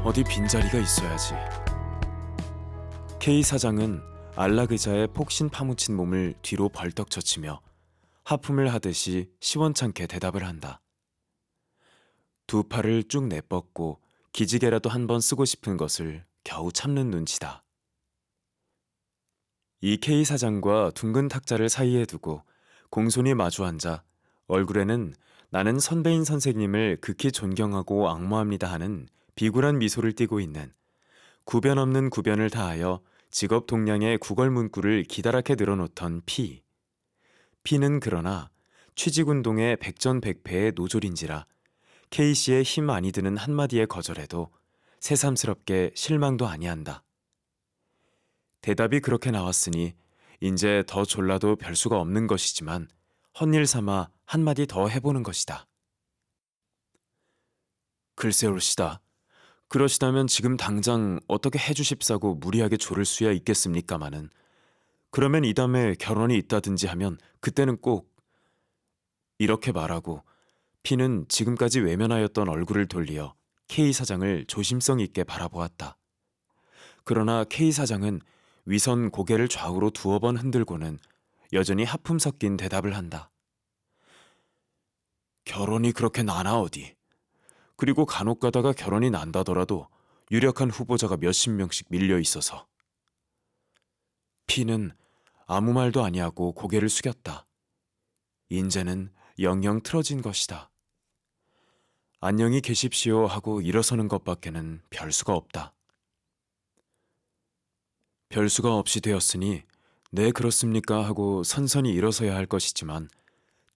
어디 빈자리가 있어야지. K 사장은 안락 의자에 폭신 파묻힌 몸을 뒤로 벌떡 젖히며 하품을 하듯이 시원찮게 대답을 한다. 두 팔을 쭉 내뻗고 기지개라도 한번 쓰고 싶은 것을 겨우 참는 눈치다. 이 K 사장과 둥근 탁자를 사이에 두고 공손히 마주 앉아 얼굴에는 나는 선배인 선생님을 극히 존경하고 앙모합니다 하는 비굴한 미소를 띠고 있는 구변 없는 구변을 다하여 직업 동량의 구걸 문구를 기다랗게 늘어놓던 P. P는 그러나 취직운동의 백전백패의 노졸인지라 K씨의 힘 많이 드는 한마디에 거절해도 새삼스럽게 실망도 아니한다. 대답이 그렇게 나왔으니 이제 더 졸라도 별 수가 없는 것이지만 헛일 삼아 한마디 더 해보는 것이다. 글쎄올시다. 그러시다면 지금 당장 어떻게 해주십사고 무리하게 조를 수야 있겠습니까마는 그러면 이 다음에 결혼이 있다든지 하면 그때는 꼭 이렇게 말하고 P는 지금까지 외면하였던 얼굴을 돌리어 K 사장을 조심성 있게 바라보았다. 그러나 K 사장은 위선 고개를 좌우로 두어 번 흔들고는 여전히 하품 섞인 대답을 한다. 결혼이 그렇게 나나 어디. 그리고 간혹 가다가 결혼이 난다더라도 유력한 후보자가 몇십 명씩 밀려 있어서. P는 아무 말도 아니하고 고개를 숙였다. 인제는 영영 틀어진 것이다. 안녕히 계십시오 하고 일어서는 것밖에는 별 수가 없다. 별 수가 없이 되었으니 네 그렇습니까 하고 선선히 일어서야 할 것이지만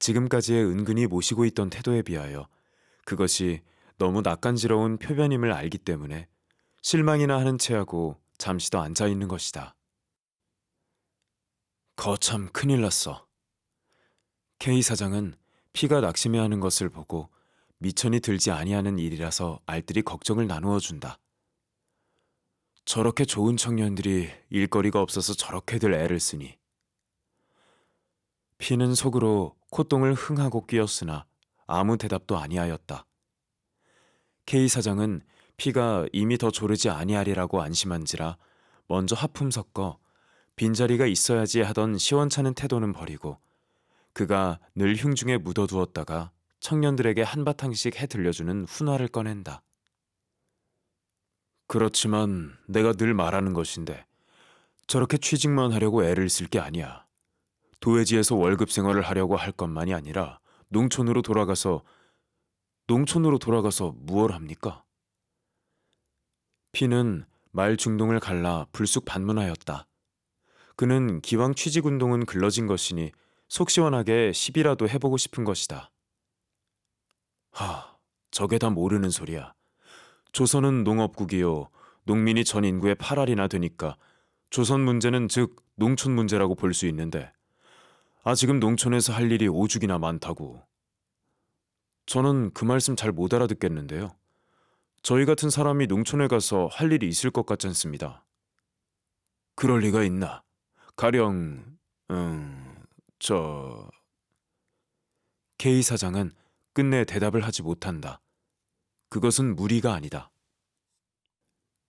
지금까지의 은근히 모시고 있던 태도에 비하여 그것이 너무 낯간지러운 표변임을 알기 때문에 실망이나 하는 체하고 잠시 더 앉아있는 것이다. 거참 큰일 났어. K 사장은 P가 낙심해하는 것을 보고 미천이 들지 아니하는 일이라서 알뜰히 걱정을 나누어 준다. 저렇게 좋은 청년들이 일거리가 없어서 저렇게들 애를 쓰니. P는 속으로 콧등을 흥하고 끼었으나 아무 대답도 아니하였다. K 사장은 P가 이미 더 조르지 아니하리라고 안심한지라 먼저 하품 섞어 빈자리가 있어야지 하던 시원찮은 태도는 버리고 그가 늘 흉중에 묻어두었다가 청년들에게 한바탕씩 해 들려주는 훈화를 꺼낸다. 그렇지만 내가 늘 말하는 것인데 저렇게 취직만 하려고 애를 쓸 게 아니야. 도회지에서 월급 생활을 하려고 할 것만이 아니라 농촌으로 돌아가서 무얼 합니까? P는 말 중동을 갈라 불쑥 반문하였다. 그는 기왕 취직운동은 글러진 것이니 속 시원하게 시비라도 해보고 싶은 것이다. 저게 다 모르는 소리야. 조선은 농업국이요. 농민이 전 인구의 8할이나 되니까 조선 문제는 즉 농촌 문제라고 볼 수 있는데 지금 농촌에서 할 일이 오죽이나 많다고. 저는 그 말씀 잘 못 알아듣겠는데요. 저희 같은 사람이 농촌에 가서 할 일이 있을 것 같지 않습니다. 그럴 리가 있나? 가령 K 사장은 끝내 대답을 하지 못한다. 그것은 무리가 아니다.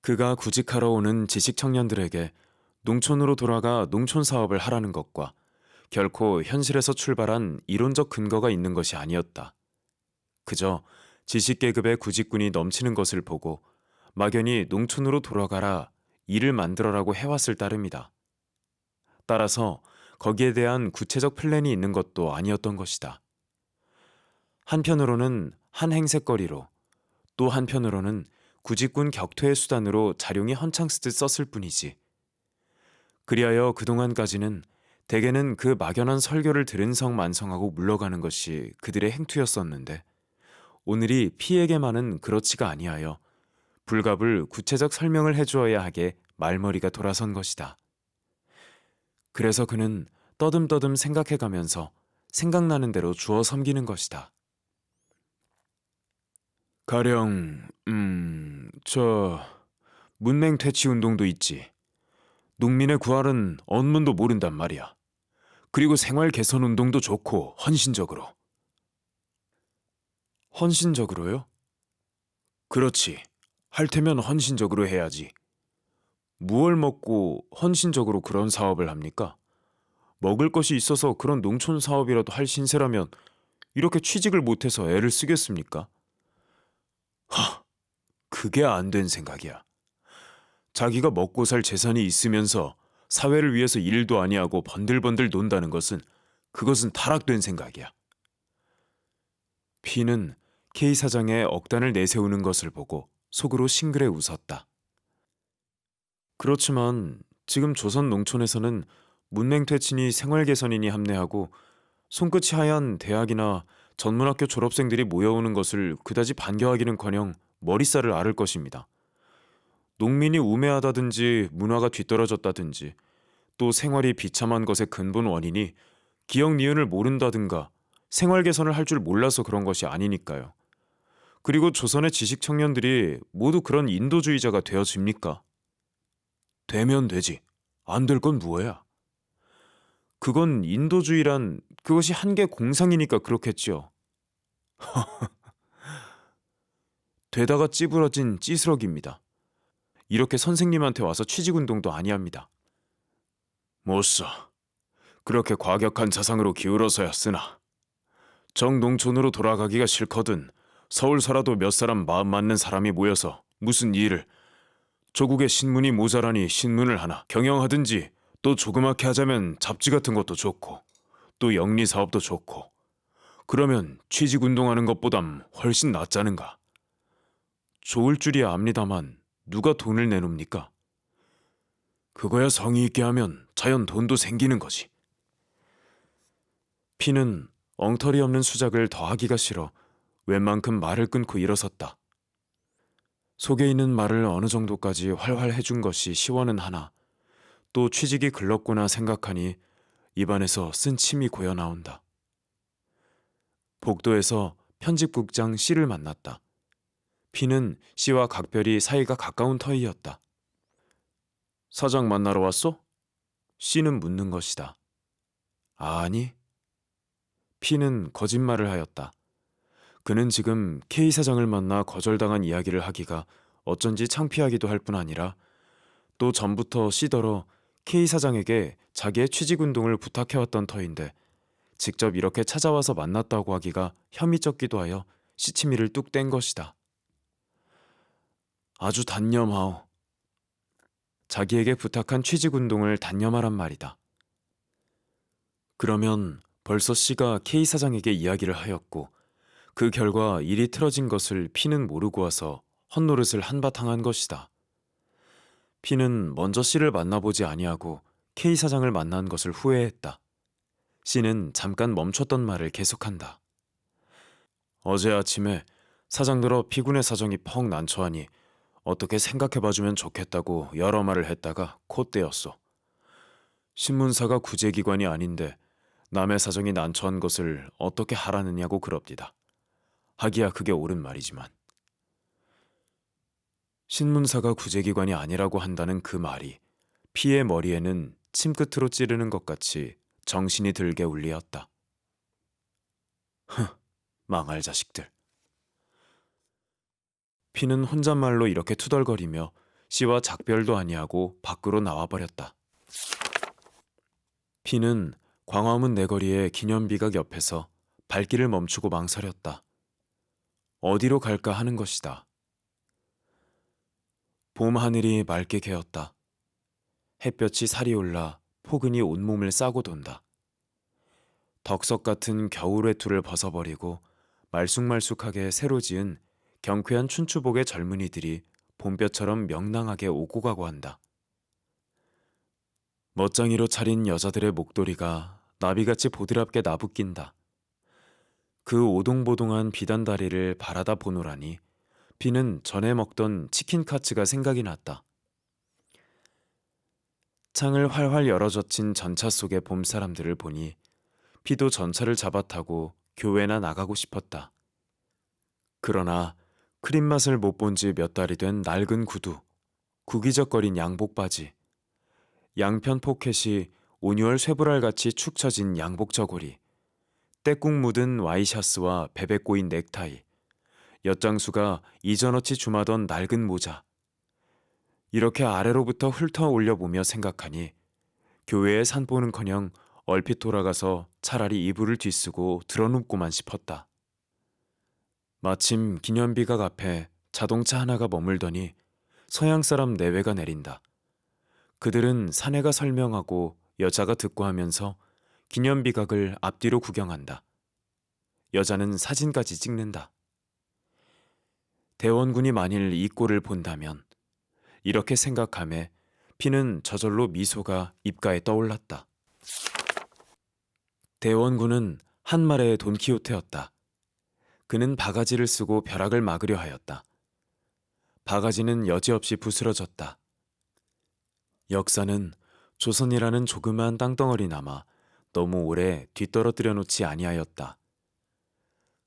그가 구직하러 오는 지식 청년들에게 농촌으로 돌아가 농촌 사업을 하라는 것과 결코 현실에서 출발한 이론적 근거가 있는 것이 아니었다. 그저 지식계급의 구직군이 넘치는 것을 보고 막연히 농촌으로 돌아가라 일을 만들어라고 해왔을 따름이다. 따라서 거기에 대한 구체적 플랜이 있는 것도 아니었던 것이다. 한편으로는 한 행색거리로 또 한편으로는 구직군 격퇴의 수단으로 자룡이 헌창쓰듯 썼을 뿐이지. 그리하여 그동안까지는 대개는 그 막연한 설교를 들은 성 만성하고 물러가는 것이 그들의 행투였었는데 오늘이 P에게만은 그렇지가 아니하여 불갑을 구체적 설명을 해주어야 하게 말머리가 돌아선 것이다. 그래서 그는 떠듬떠듬 생각해가면서 생각나는 대로 주워 섬기는 것이다. 가령 문맹 퇴치 운동도 있지. 농민의 구할은 언문도 모른단 말이야. 그리고 생활 개선 운동도 좋고 헌신적으로. 헌신적으로요? 그렇지. 할 테면 헌신적으로 해야지. 무얼 먹고 헌신적으로 그런 사업을 합니까? 먹을 것이 있어서 그런 농촌 사업이라도 할 신세라면 이렇게 취직을 못해서 애를 쓰겠습니까? 그게 안 된 생각이야. 자기가 먹고 살 재산이 있으면서 사회를 위해서 일도 아니하고 번들번들 논다는 그것은 타락된 생각이야. 피는 K 사장의 억단을 내세우는 것을 보고 속으로 싱그레 웃었다. 그렇지만 지금 조선 농촌에서는 문맹퇴친이 생활개선인이 합내하고 손끝이 하얀 대학이나 전문학교 졸업생들이 모여오는 것을 그다지 반겨하기는커녕 머리살을 앓을 것입니다. 농민이 우매하다든지 문화가 뒤떨어졌다든지 또 생활이 비참한 것의 근본 원인이 기역 니은을 모른다든가 생활 개선을 할 줄 몰라서 그런 것이 아니니까요. 그리고 조선의 지식 청년들이 모두 그런 인도주의자가 되어집니까? 되면 되지. 안 될 건 뭐야? 그건 인도주의란 그것이 한계 공상이니까 그렇겠지요. 되다가 찌부러진 찌스럭입니다. 이렇게 선생님한테 와서 취직운동도 아니합니다. 못써. 그렇게 과격한 자상으로 기울어서야 쓰나. 정농촌으로 돌아가기가 싫거든 서울서라도 몇 사람 마음 맞는 사람이 모여서 무슨 일을 조국에 신문이 모자라니 신문을 하나 경영하든지 또 조그맣게 하자면 잡지 같은 것도 좋고 또 영리사업도 좋고 그러면 취직운동하는 것보담 훨씬 낫자는가. 좋을 줄이야 압니다만 누가 돈을 내놉니까? 그거야 성의 있게 하면 자연 돈도 생기는 거지. 피는 엉터리 없는 수작을 더하기가 싫어 웬만큼 말을 끊고 일어섰다. 속에 있는 말을 어느 정도까지 활활 해준 것이 시원은 하나 또 취직이 글렀구나 생각하니 입안에서 쓴 침이 고여 나온다. 복도에서 편집국장 C를 만났다. P는 C와 각별히 사이가 가까운 터이였다. 사장 만나러 왔어? C는 묻는 것이다. 아니. P는 거짓말을 하였다. 그는 지금 K 사장을 만나 거절당한 이야기를 하기가 어쩐지 창피하기도 할 뿐 아니라 또 전부터 C더러 K 사장에게 자기의 취직운동을 부탁해왔던 터인데 직접 이렇게 찾아와서 만났다고 하기가 혐의적기도 하여 시치미를 뚝 뗀 것이다. 아주 단념하오. 자기에게 부탁한 취직운동을 단념하란 말이다. 그러면 벌써 C가 K 사장에게 이야기를 하였고 그 결과 일이 틀어진 것을 P는 모르고 와서 헛노릇을 한바탕 한 것이다. P는 먼저 C를 만나보지 아니하고 K 사장을 만난 것을 후회했다. C는 잠깐 멈췄던 말을 계속한다. 어제 아침에 사장들어 P군의 사정이 펑 난처하니 어떻게 생각해봐주면 좋겠다고 여러 말을 했다가 콧대었어. 신문사가 구제기관이 아닌데 남의 사정이 난처한 것을 어떻게 하라느냐고 그럽디다. 하기야 그게 옳은 말이지만. 신문사가 구제기관이 아니라고 한다는 그 말이 P의 머리에는 침끝으로 찌르는 것 같이 정신이 들게 울리었다. 망할 자식들. P는 혼잣말로 이렇게 투덜거리며 C와 작별도 아니하고 밖으로 나와버렸다. P는 광화문 내거리의 기념비각 옆에서 발길을 멈추고 망설였다. 어디로 갈까 하는 것이다. 봄 하늘이 맑게 개었다. 햇볕이 살이 올라 포근히 온몸을 싸고 돈다. 덕석 같은 겨울 외투를 벗어버리고 말쑥말쑥하게 새로 지은 경쾌한 춘추복의 젊은이들이 봄볕처럼 명랑하게 오고 가고 한다. 멋쟁이로 차린 여자들의 목도리가 나비같이 보드랍게 나부낀다. 그 오동보동한 비단 다리를 바라다 보노라니 P는 전에 먹던 치킨 카츠가 생각이 났다. 창을 활활 열어젖힌 전차 속의 봄 사람들을 보니 P도 전차를 잡아타고 교회나 나가고 싶었다. 그러나 크림 맛을 못 본 지 몇 달이 된 낡은 구두, 구기적거린 양복 바지, 양편 포켓이 온유월 쇠불알같이 축 처진 양복 저고리, 때국 묻은 와이셔츠와 베베 꼬인 넥타이, 엿장수가 이전어치 주마던 낡은 모자. 이렇게 아래로부터 훑어 올려보며 생각하니 교회에 산보는커녕 얼핏 돌아가서 차라리 이불을 뒤쓰고 드러눕고만 싶었다. 마침 기념비각 앞에 자동차 하나가 머물더니 서양 사람 내외가 내린다. 그들은 사내가 설명하고 여자가 듣고 하면서 기념비각을 앞뒤로 구경한다. 여자는 사진까지 찍는다. 대원군이 만일 이 꼴을 본다면, 이렇게 생각하며 피는 저절로 미소가 입가에 떠올랐다. 대원군은 한말의 돈키호테였다. 그는 바가지를 쓰고 벼락을 막으려 하였다. 바가지는 여지없이 부스러졌다. 역사는 조선이라는 조그마한 땅덩어리 남아 너무 오래 뒤떨어뜨려 놓지 아니하였다.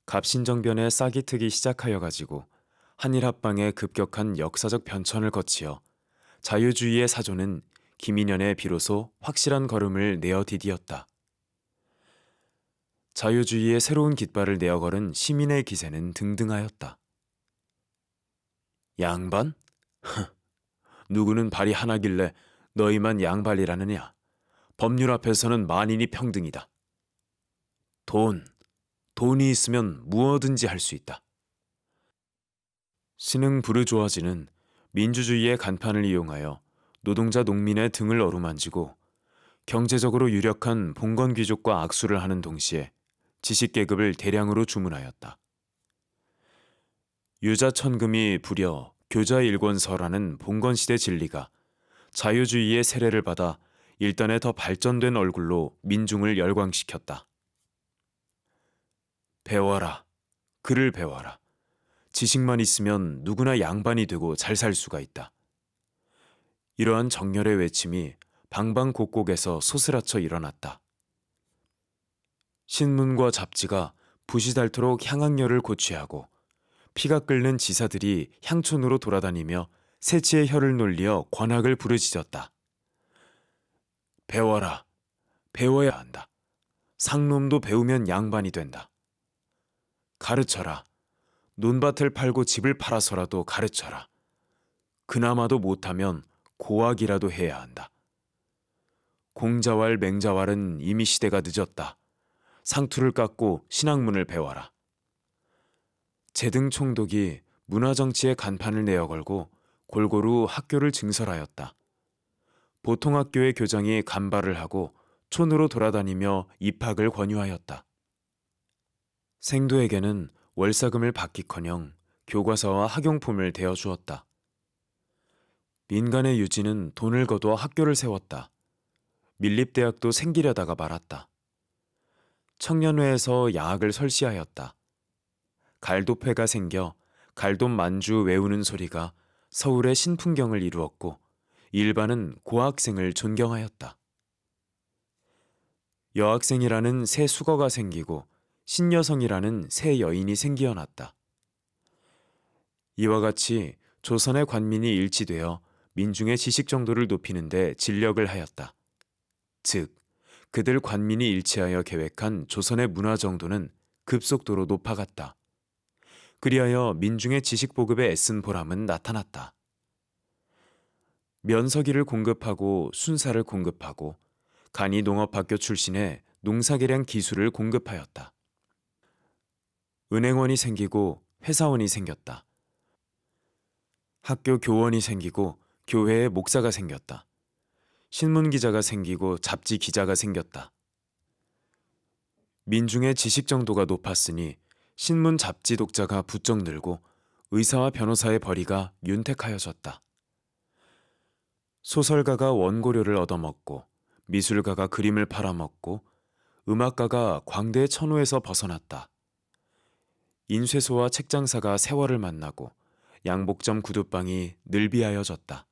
갑신정변에 싹이 트기 시작하여 가지고 한일합방의 급격한 역사적 변천을 거치어 자유주의의 사조는 김인현에 비로소 확실한 걸음을 내어 디디었다. 자유주의의 새로운 깃발을 내어 걸은 시민의 기세는 등등하였다. 양반? 누구는 발이 하나길래 너희만 양발이라느냐? 법률 앞에서는 만인이 평등이다. 돈이 있으면 무엇든지 할 수 있다. 신흥 부르주아지는 민주주의의 간판을 이용하여 노동자 농민의 등을 어루만지고 경제적으로 유력한 봉건 귀족과 악수를 하는 동시에 지식계급을 대량으로 주문하였다. 유자천금이 부려 교자일권서라는 봉건시대 진리가 자유주의의 세례를 받아 일단의 더 발전된 얼굴로 민중을 열광시켰다. 배워라. 글을 배워라. 지식만 있으면 누구나 양반이 되고 잘 살 수가 있다. 이러한 정열의 외침이 방방곡곡에서 소스라쳐 일어났다. 신문과 잡지가 붓이 닳도록 향학열을 고취하고 피가 끓는 지사들이 향촌으로 돌아다니며 새치의 혀를 놀리어 관악을 부르짖었다. 배워라. 배워야 한다. 상놈도 배우면 양반이 된다. 가르쳐라. 논밭을 팔고 집을 팔아서라도 가르쳐라. 그나마도 못하면 고학이라도 해야 한다. 공자왈 맹자왈은 이미 시대가 늦었다. 상투를 깎고 신학문을 배워라. 제등 총독이 문화정치의 간판을 내어걸고 골고루 학교를 증설하였다. 보통 학교의 교장이 간발을 하고 촌으로 돌아다니며 입학을 권유하였다. 생도에게는 월사금을 받기커녕 교과서와 학용품을 대어주었다. 민간의 유지는 돈을 거두어 학교를 세웠다. 밀립대학도 생기려다가 말았다. 청년회에서 야학을 설시하였다. 갈도회가 생겨 갈돔 만주 외우는 소리가 서울의 신풍경을 이루었고 일반은 고학생을 존경하였다. 여학생이라는 새 수거가 생기고 신여성이라는 새 여인이 생기어났다. 이와 같이 조선의 관민이 일치되어 민중의 지식 정도를 높이는 데 진력을 하였다. 즉, 그들 관민이 일치하여 계획한 조선의 문화 정도는 급속도로 높아갔다. 그리하여 민중의 지식 보급에 애쓴 보람은 나타났다. 면서기를 공급하고 순사를 공급하고 간이 농업학교 출신의 농사개량 기술을 공급하였다. 은행원이 생기고 회사원이 생겼다. 학교 교원이 생기고 교회에 목사가 생겼다. 신문기자가 생기고 잡지 기자가 생겼다. 민중의 지식 정도가 높았으니 신문 잡지 독자가 부쩍 늘고 의사와 변호사의 벌이가 윤택하여졌다. 소설가가 원고료를 얻어먹고 미술가가 그림을 팔아먹고 음악가가 광대의 천호에서 벗어났다. 인쇄소와 책장사가 세월을 만나고 양복점 구두방이 늘비하여졌다.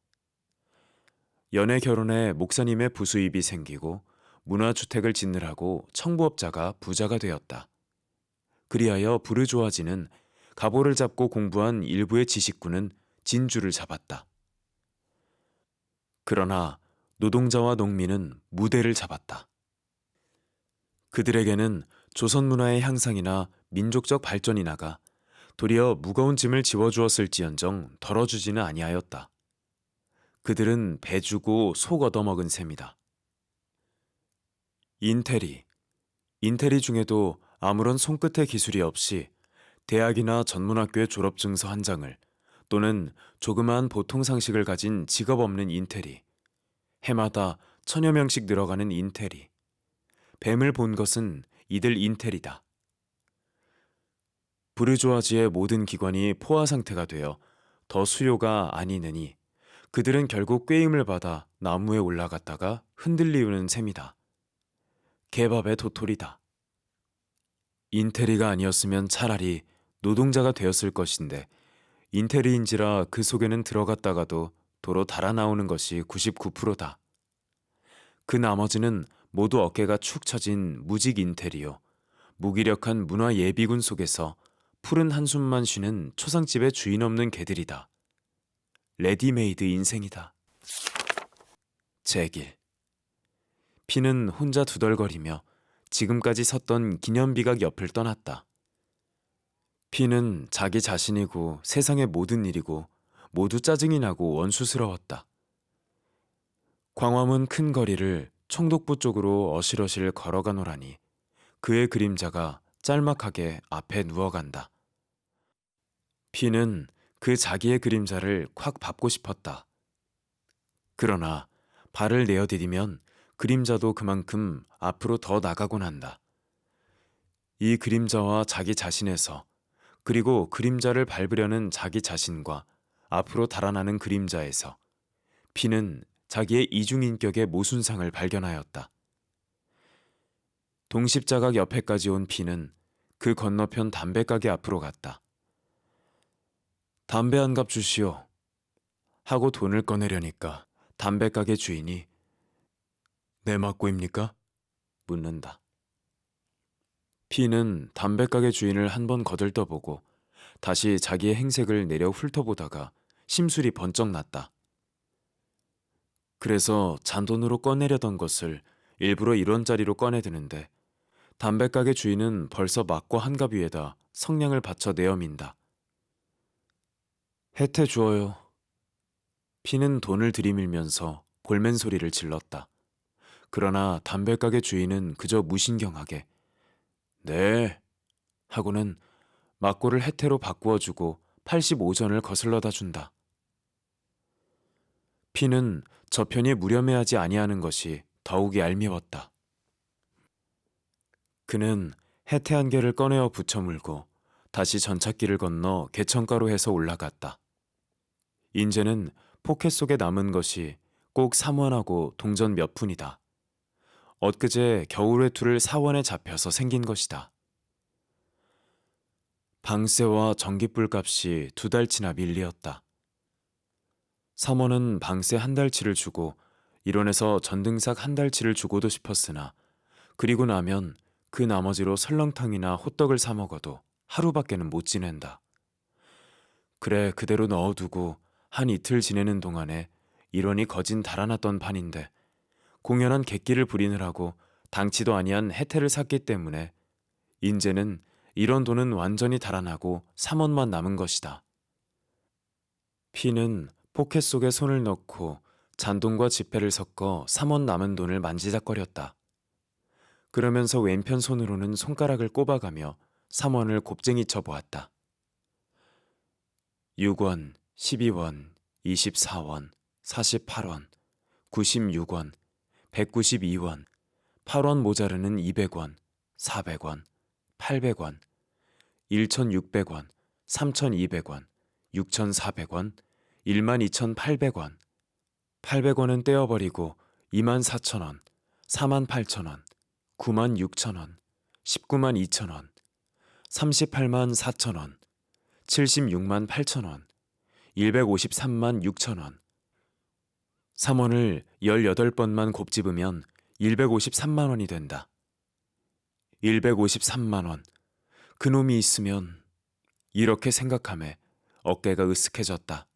연애 결혼에 목사님의 부수입이 생기고 문화주택을 짓느라고 청부업자가 부자가 되었다. 그리하여 부르주아지는 갑오를 잡고 공부한 일부의 지식군은 진주를 잡았다. 그러나 노동자와 농민은 무대를 잡았다. 그들에게는 조선 문화의 향상이나 민족적 발전이 나가 도리어 무거운 짐을 지워주었을지언정 덜어주지는 아니하였다. 그들은 배 주고 속 얻어먹은 셈이다. 인테리 중에도 아무런 손끝의 기술이 없이 대학이나 전문학교의 졸업증서 한 장을 또는 조그마한 보통 상식을 가진 직업 없는 인테리, 해마다 1000여 명씩 늘어가는 인테리, 뱀을 본 것은 이들 인테리다. 부르주아지의 모든 기관이 포화 상태가 되어 더 수요가 아니느니 그들은 결국 꾀임을 받아 나무에 올라갔다가 흔들리우는 셈이다. 개밥의 도토리다. 인테리가 아니었으면 차라리 노동자가 되었을 것인데 인테리인지라 그 속에는 들어갔다가도 도로 달아나오는 것이 99%다. 그 나머지는 모두 어깨가 축 처진 무직 인테리요. 무기력한 문화 예비군 속에서 푸른 한숨만 쉬는 초상집의 주인 없는 개들이다. 레디메이드 인생이다. 제1. 피는 혼자 두덜거리며 지금까지 섰던 기념비각 옆을 떠났다. 피는 자기 자신이고 세상의 모든 일이고 모두 짜증이 나고 원수스러웠다. 광화문 큰 거리를 총독부 쪽으로 어실어실 걸어가노라니 그의 그림자가 짤막하게 앞에 누워간다. 피는 그 자기의 그림자를 콱 밟고 싶었다. 그러나 발을 내어디디면 그림자도 그만큼 앞으로 더 나가곤 한다. 이 그림자와 자기 자신에서 그리고 그림자를 밟으려는 자기 자신과 앞으로 달아나는 그림자에서 피는 자기의 이중인격의 모순상을 발견하였다. 동십자각 옆에까지 온 피는 그 건너편 담배가게 앞으로 갔다. 담배 한 갑 주시오. 하고 돈을 꺼내려니까 담배가게 주인이 내 맞고입니까? 묻는다. 피는 담배가게 주인을 한 번 거들떠보고 다시 자기의 행색을 내려 훑어보다가 심술이 번쩍 났다. 그래서 잔돈으로 꺼내려던 것을 일부러 1원짜리로 꺼내드는데 담배가게 주인은 벌써 막과 한갑 위에다 성냥을 받쳐 내어민다. 혜태 주어요. 피는 돈을 들이밀면서 골맨 소리를 질렀다. 그러나 담배가게 주인은 그저 무신경하게 네 하고는 막고를 혜태로 바꾸어주고 85전을 거슬러다 준다. 피는 저편이 무렴해하지 아니하는 것이 더욱이 얄미웠다. 그는 혜태 한 개를 꺼내어 붙여물고 다시 전찻길을 건너 개천가로 해서 올라갔다. 인제는 포켓 속에 남은 것이 꼭 3원하고 동전 몇 푼이다. 엊그제 겨울외투를 4원에 잡혀서 생긴 것이다. 방세와 전기불 값이 2달치나 밀리었다. 3원은 방세 한 달치를 주고 1원에서 전등삭 한 달치를 주고도 싶었으나 그리고 나면 그 나머지로 설렁탕이나 호떡을 사 먹어도 하루밖에는 못 지낸다. 그래 그대로 넣어두고 한 이틀 지내는 동안에 1원이 거진 달아났던 판인데 공연한 객기를 부리느라고 당치도 아니한 혜태를 샀기 때문에 인제는 이런 돈은 완전히 달아나고 3원만 남은 것이다. 피는 포켓 속에 손을 넣고 잔돈과 지폐를 섞어 3원 남은 돈을 만지작거렸다. 그러면서 왼편 손으로는 손가락을 꼽아가며 3원을 곱쟁이 쳐보았다. 6원, 12원, 24원, 48원, 96원, 192원, 8원 모자르는 200원, 400원, 800원, 1,600원, 3,200원, 6,400원, 12,800원, 800원은 떼어버리고 24,000원, 48,000원, 96,000원, 192,000원, 384,000원, 768,000원, 1,536,000원. 3원을 18번만 곱집으면 1,530만 원이 된다. 1,530만 원. 그놈이 있으면 이렇게 생각하며 어깨가 으쓱해졌다.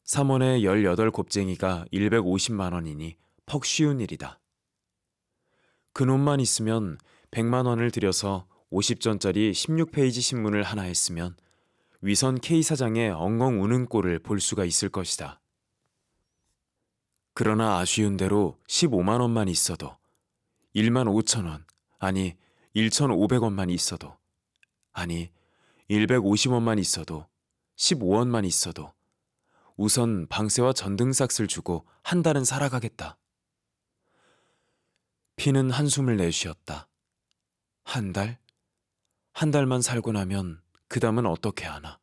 3원에 18곱쟁이가 150만 원이니 퍽 쉬운 일이다. 그놈만 있으면 100만 원을 들여서 50전짜리 16페이지 신문을 하나 했으면 위선 K 사장의 엉엉 우는 꼴을 볼 수가 있을 것이다. 그러나 아쉬운 대로 15만 원만 있어도, 1만 5천 원, 아니 1,500원만 있어도, 아니 150원만 있어도, 15원만 있어도 우선 방세와 전등삭스를 주고 한 달은 살아가겠다. 피는 한숨을 내쉬었다. 한 달? 한 달만 살고 나면 그 다음은 어떻게 하나.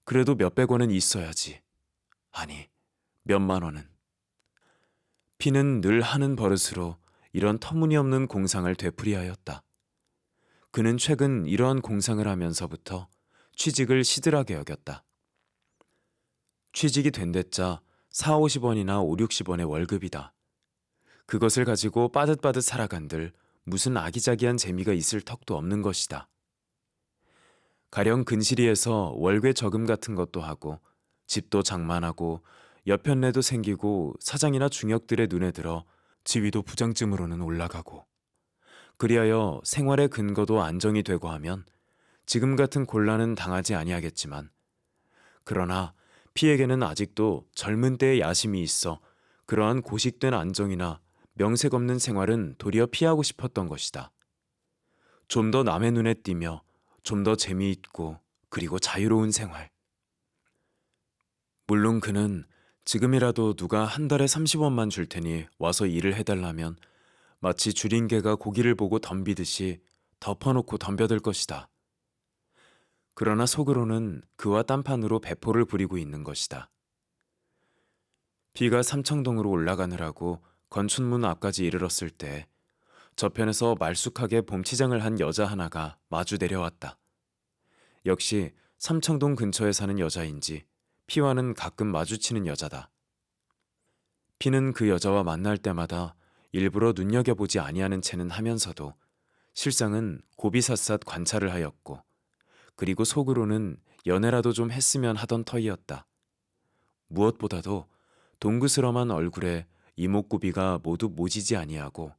그래도 몇백 원은 있어야지. 아니, 몇만 원은. 피는 늘 하는 버릇으로 이런 터무니없는 공상을 되풀이하였다. 그는 최근 이러한 공상을 하면서부터 취직을 시들하게 여겼다. 취직이 된 데짜 4, 50원이나 5, 60원의 월급이다. 그것을 가지고 빠듯빠듯 살아간들 무슨 아기자기한 재미가 있을 턱도 없는 것이다. 가령 근실이에서 월괴 저금 같은 것도 하고 집도 장만하고 여편네도 생기고 사장이나 중역들의 눈에 들어 지위도 부장쯤으로는 올라가고, 그리하여 생활의 근거도 안정이 되고 하면 지금 같은 곤란은 당하지 아니하겠지만, 그러나 피에게는 아직도 젊은 때의 야심이 있어 그러한 고식된 안정이나 명색 없는 생활은 도리어 피하고 싶었던 것이다. 좀 더 남의 눈에 띄며 좀 더 재미있고 그리고 자유로운 생활. 물론 그는 지금이라도 누가 한 달에 30원만 줄 테니 와서 일을 해달라면 마치 줄인 개가 고기를 보고 덤비듯이 덮어놓고 덤벼들 것이다. 그러나 속으로는 그와 딴판으로 배포를 부리고 있는 것이다. 비가 삼청동으로 올라가느라고 건춘문 앞까지 이르렀을 때 저편에서 말쑥하게 봄치장을 한 여자 하나가 마주 내려왔다. 역시 삼청동 근처에 사는 여자인지 피와는 가끔 마주치는 여자다. 피는 그 여자와 만날 때마다 일부러 눈여겨보지 아니하는 채는 하면서도 실상은 고비삿삿 관찰을 하였고, 그리고 속으로는 연애라도 좀 했으면 하던 터이었다. 무엇보다도 동그스럼한 얼굴에 이목구비가 모두 모지지 아니하고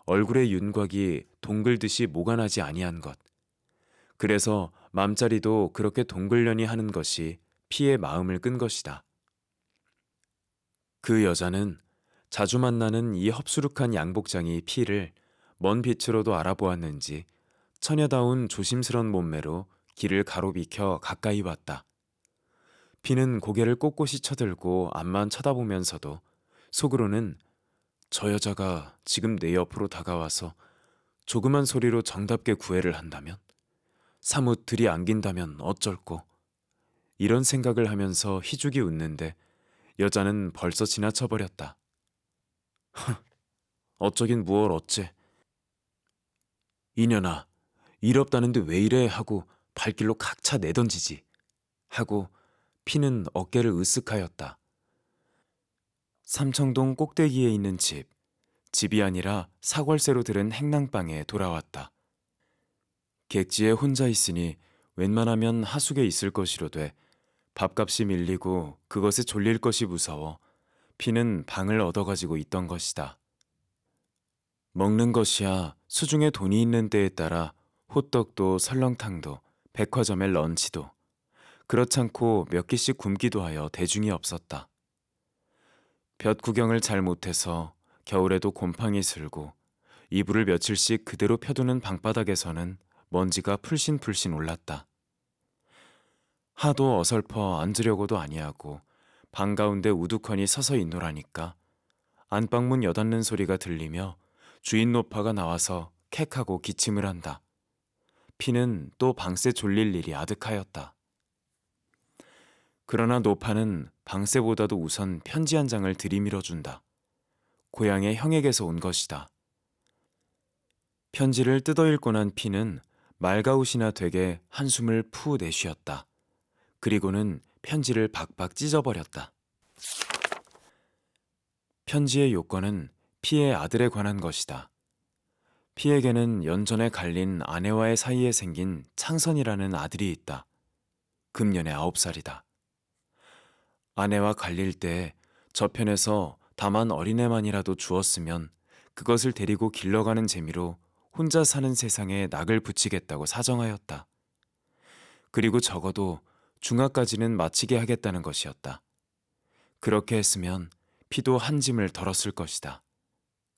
얼굴의 윤곽이 동글듯이 모가나지 아니한 것. 그래서 맘자리도 그렇게 동글려니 하는 것이 피의 마음을 끈 것이다. 그 여자는 자주 만나는 이 헙수룩한 양복장이 피를 먼 빛으로도 알아보았는지 처녀다운 조심스런 몸매로 길을 가로비켜 가까이 왔다. 피는 고개를 꼿꼿이 쳐들고 앞만 쳐다보면서도 속으로는 저 여자가 지금 내 옆으로 다가와서 조그만 소리로 정답게 구애를 한다면, 사뭇 들이안긴다면 어쩔꼬, 이런 생각을 하면서 희죽이 웃는데 여자는 벌써 지나쳐버렸다. 어쩌긴 무얼 어째. 이년아, 일 없다는데 왜 이래 하고 발길로 각차 내던지지 하고 피는 어깨를 으쓱하였다. 삼청동 꼭대기에 있는 집이 아니라 사골세로 들은 행랑방에 돌아왔다. 객지에 혼자 있으니 웬만하면 하숙에 있을 것이로되 밥값이 밀리고 그것에 졸릴 것이 무서워 피는 방을 얻어가지고 있던 것이다. 먹는 것이야 수중에 돈이 있는 때에 따라 호떡도 설렁탕도 백화점의 런치도 그렇잖고 몇 끼씩 굶기도 하여 대중이 없었다. 볕 구경을 잘 못해서 겨울에도 곰팡이 슬고 이불을 며칠씩 그대로 펴두는 방바닥에서는 먼지가 풀신풀신 올랐다. 하도 어설퍼 앉으려고도 아니하고 방 가운데 우두커니 서서 있노라니까 안방문 여닫는 소리가 들리며 주인 노파가 나와서 캑하고 기침을 한다. 피는 또 방세 졸릴 일이 아득하였다. 그러나 노파는 방세보다도 우선 편지 한 장을 들이밀어준다. 고향의 형에게서 온 것이다. 편지를 뜯어 읽고 난 피는 말가웃이나 되게 한숨을 푸 내쉬었다. 그리고는 편지를 박박 찢어버렸다. 편지의 요건은 피의 아들에 관한 것이다. 피에게는 연전에 갈린 아내와의 사이에 생긴 창선이라는 아들이 있다. 금년에 9살이다. 아내와 갈릴 때 저편에서 다만 어린애만이라도 주었으면 그것을 데리고 길러가는 재미로 혼자 사는 세상에 낙을 붙이겠다고 사정하였다. 그리고 적어도 중학까지는 마치게 하겠다는 것이었다. 그렇게 했으면 피도 한 짐을 덜었을 것이다.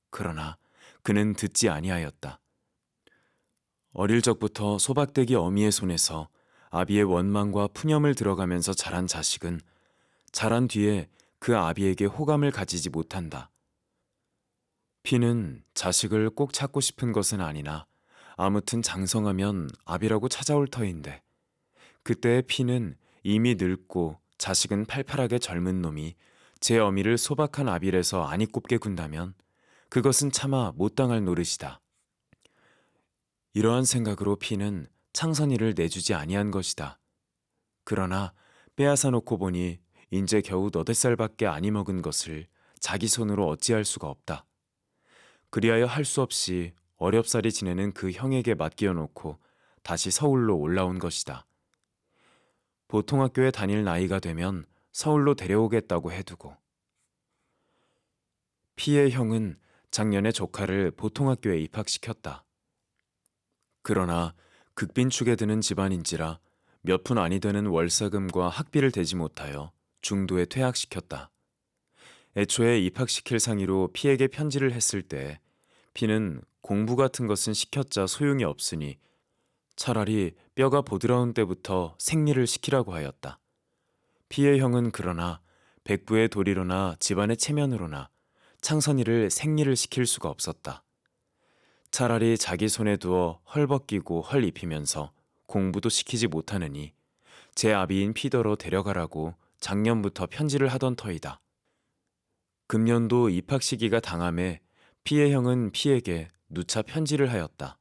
그러나 그는 듣지 아니하였다. 어릴 적부터 소박대기 어미의 손에서 아비의 원망과 푸념을 들어가면서 자란 자식은 자란 뒤에 그 아비에게 호감을 가지지 못한다. 피는 자식을 꼭 찾고 싶은 것은 아니나 아무튼 장성하면 아비라고 찾아올 터인데 그때의 피는 이미 늙고 자식은 팔팔하게 젊은 놈이 제 어미를 소박한 아비에서 안이 꼽게 군다면 그것은 차마 못 당할 노릇이다. 이러한 생각으로 피는 창선이를 내주지 아니한 것이다. 그러나 빼앗아 놓고 보니 인제 겨우 8살밖에 아니 먹은 것을 자기 손으로 어찌할 수가 없다. 그리하여 할 수 없이 어렵사리 지내는 그 형에게 맡겨 놓고 다시 서울로 올라온 것이다. 보통학교에 다닐 나이가 되면 서울로 데려오겠다고 해두고. 피의 형은 작년에 조카를 보통학교에 입학시켰다. 그러나 극빈축에 드는 집안인지라 몇 푼 아니 되는 월세금과 학비를 대지 못하여 중도에 퇴학시켰다. 애초에 입학시킬 상의로 피에게 편지를 했을 때 피는 공부 같은 것은 시켰자 소용이 없으니 차라리 뼈가 보드라운 때부터 생리를 시키라고 하였다. 피의 형은 그러나 백부의 도리로나 집안의 체면으로나 창선이를 생리를 시킬 수가 없었다. 차라리 자기 손에 두어 헐벗기고 헐 입히면서 공부도 시키지 못하느니 제 아비인 피더러 데려가라고 작년부터 편지를 하던 터이다. 금년도 입학 시기가 당함에 피의 형은 피에게 누차 편지를 하였다.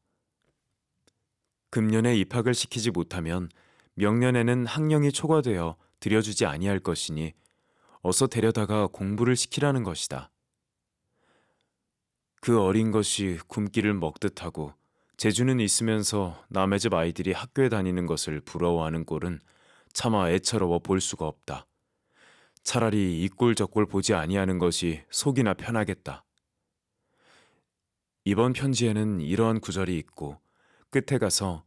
금년에 입학을 시키지 못하면 명년에는 학령이 초과되어 들여주지 아니할 것이니 어서 데려다가 공부를 시키라는 것이다. 그 어린 것이 굶기를 먹듯 하고 재주는 있으면서 남의 집 아이들이 학교에 다니는 것을 부러워하는 꼴은 차마 애처로워 볼 수가 없다. 차라리 이 꼴 저 꼴 보지 아니하는 것이 속이나 편하겠다. 이번 편지에는 이러한 구절이 있고 끝에 가서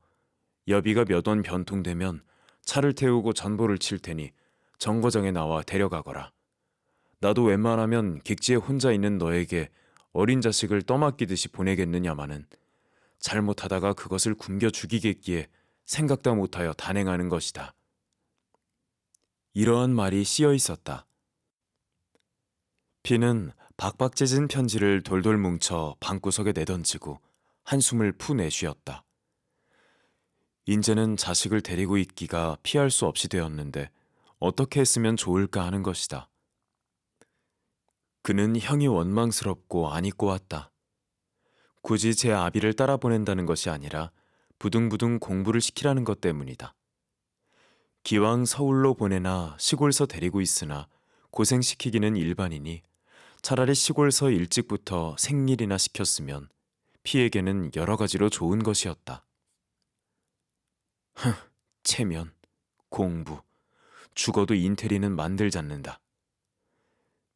여비가 몇 원 변통되면 차를 태우고 전보를 칠 테니 정거장에 나와 데려가거라. 나도 웬만하면 객지에 혼자 있는 너에게 어린 자식을 떠맡기듯이 보내겠느냐마는 잘못하다가 그것을 굶겨 죽이겠기에 생각도 못하여 단행하는 것이다. 이러한 말이 씌어 있었다. 피는 박박 찢은 편지를 돌돌 뭉쳐 방구석에 내던지고 한숨을 푸 내쉬었다. 인제는 자식을 데리고 있기가 피할 수 없이 되었는데 어떻게 했으면 좋을까 하는 것이다. 그는 형이 원망스럽고 안이 꼬았다. 굳이 제 아비를 따라 보낸다는 것이 아니라 부둥부둥 공부를 시키라는 것 때문이다. 기왕 서울로 보내나 시골서 데리고 있으나 고생시키기는 일반이니 차라리 시골서 일찍부터 생일이나 시켰으면 피에게는 여러 가지로 좋은 것이었다. 체면, 공부, 죽어도 인테리는 만들지 않는다.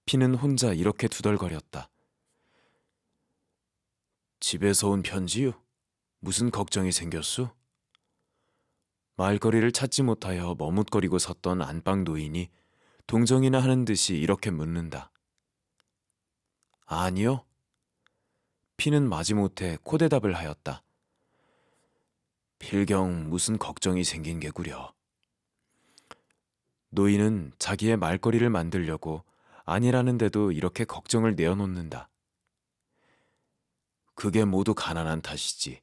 피는 혼자 이렇게 두덜거렸다. 집에서 온 편지요? 무슨 걱정이 생겼소? 말거리를 찾지 못하여 머뭇거리고 섰던 안방 노인이 동정이나 하는 듯이 이렇게 묻는다. 아니요. 피는 마지못해 코대답을 하였다. 필경 무슨 걱정이 생긴 게구려. 노인은 자기의 말거리를 만들려고 아니라는데도 이렇게 걱정을 내어놓는다. 그게 모두 가난한 탓이지.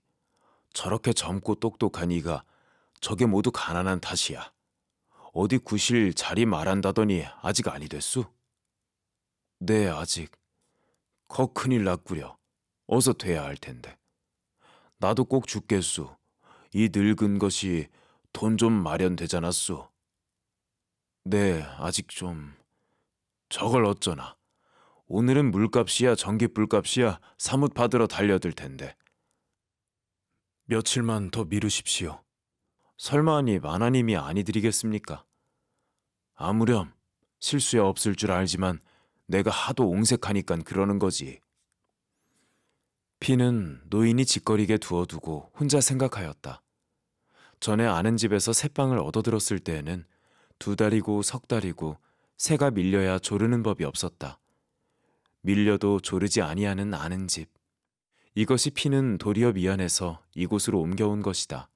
저렇게 젊고 똑똑한 이가 저게 모두 가난한 탓이야. 어디 구실 자리 말한다더니 아직 아니 됐수? 네, 아직. 거 큰일 났구려. 어서 돼야 할 텐데. 나도 꼭 죽겠수. 이 늙은 것이 돈 좀 마련되잖았수. 네, 아직 좀. 저걸 어쩌나. 오늘은 물값이야 전기불값이야 사뭇 받으러 달려들 텐데. 며칠만 더 미루십시오. 설마니 만화님이 아니드리겠습니까? 아무렴 실수야 없을 줄 알지만 내가 하도 옹색하니깐 그러는 거지. 피는 노인이 짓거리게 두어두고 혼자 생각하였다. 전에 아는 집에서 새빵을 얻어들었을 때에는 2달이고 3달이고 새가 밀려야 조르는 법이 없었다. 밀려도 조르지 아니하는 아는 집. 이것이 피는 도리어 미안해서 이곳으로 옮겨온 것이다.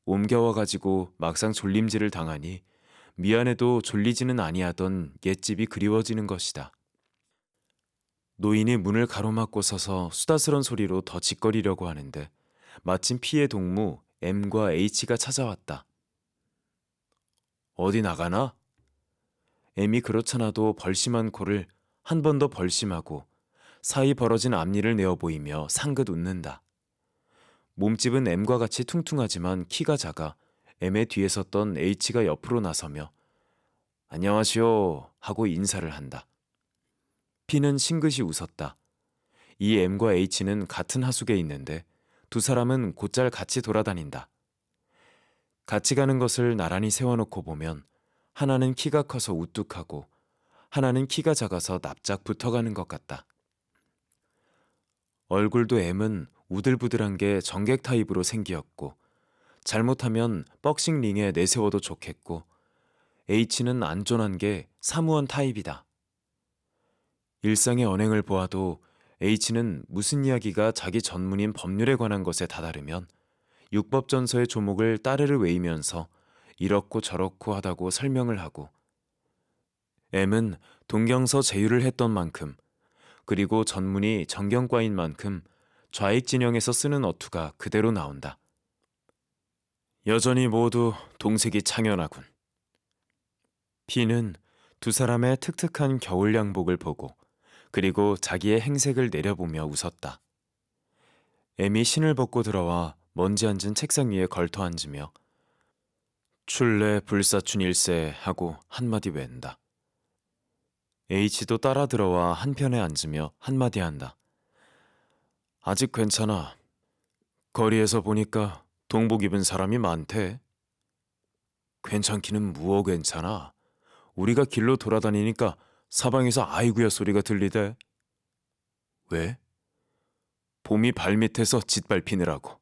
옮겨와 가지고 막상 졸림질을 당하니 미안해도 졸리지는 아니하던 옛집이 그리워지는 것이다. 노인이 문을 가로막고 서서 수다스런 소리로 더 짓거리려고 하는데 마침 피의 동무 M과 H가 찾아왔다. 어디 나가나? M이 그렇잖아도 벌심한 코를 한 번 더 벌심하고 사이 벌어진 앞니를 내어 보이며 상긋 웃는다. 몸집은 M과 같이 퉁퉁하지만 키가 작아 M의 뒤에 섰던 H가 옆으로 나서며 안녕하시오 하고 인사를 한다. P는 싱긋이 웃었다. 이 M과 H는 같은 하숙에 있는데 두 사람은 곧잘 같이 돌아다닌다. 같이 가는 것을 나란히 세워놓고 보면 하나는 키가 커서 우뚝하고 하나는 키가 작아서 납작 붙어가는 것 같다. 얼굴도 M은 우들부들한 게 정객 타입으로 생기었고 잘못하면 벅싱 링에 내세워도 좋겠고 H는 안전한 게 사무원 타입이다. 일상의 언행을 보아도 H는 무슨 이야기가 자기 전문인 법률에 관한 것에 다다르면 육법전서의 조목을 따르르 외이면서 이렇고 저렇고 하다고 설명을 하고 M은 동경서 제휴를 했던 만큼 그리고 전문이 정경과인 만큼 좌익 진영에서 쓰는 어투가 그대로 나온다. 여전히 모두 동색이 창연하군. P는 두 사람의 특특한 겨울 양복을 보고 그리고 자기의 행색을 내려보며 웃었다. M이 신을 벗고 들어와 먼지 앉은 책상 위에 걸터 앉으며 출래 불사춘 일세 하고 한마디 웬다. H도 따라 들어와 한편에 앉으며 한마디 한다. 아직 괜찮아. 거리에서 보니까 동복 입은 사람이 많대. 괜찮기는 무어 괜찮아. 우리가 길로 돌아다니니까 사방에서 아이구야 소리가 들리대. 왜? 봄이 발밑에서 짓밟히느라고.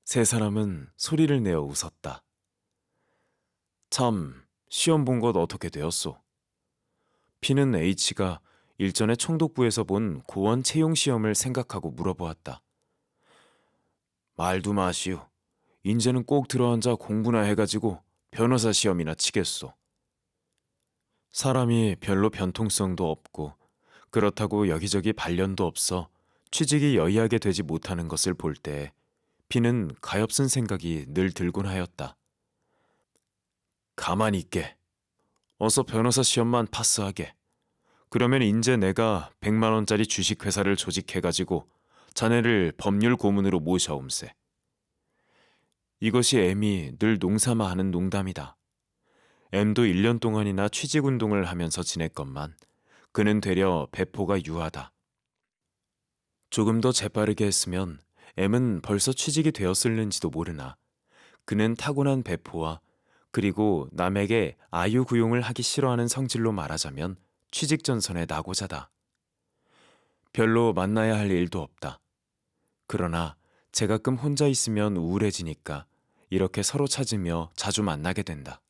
세 사람은 소리를 내어 웃었다. 참, 시험 본 것 어떻게 되었소? P는 H가 일전에 총독부에서 본 고원 채용 시험을 생각하고 물어보았다. 말도 마시오. 인제는 꼭 들어앉아 공부나 해가지고 변호사 시험이나 치겠소. 사람이 별로 변통성도 없고 그렇다고 여기저기 발련도 없어 취직이 여의하게 되지 못하는 것을 볼 때 P는 가엾은 생각이 늘 들곤 하였다. 가만히 있게. 어서 변호사 시험만 파스하게. 그러면 인제 내가 100만 원짜리 주식회사를 조직해가지고 자네를 법률 고문으로 모셔옴세. 이것이 M이 늘 농삼아 하는 농담이다. M도 1년 동안이나 취직운동을 하면서 지냈건만 그는 되려 배포가 유하다. 조금 더 재빠르게 했으면 M은 벌써 취직이 되었을는지도 모르나 그는 타고난 배포와 그리고 남에게 아유구용을 하기 싫어하는 성질로 말하자면 취직 전선의 낙오자다. 별로 만나야 할 일도 없다. 그러나 제가끔 혼자 있으면 우울해지니까 이렇게 서로 찾으며 자주 만나게 된다.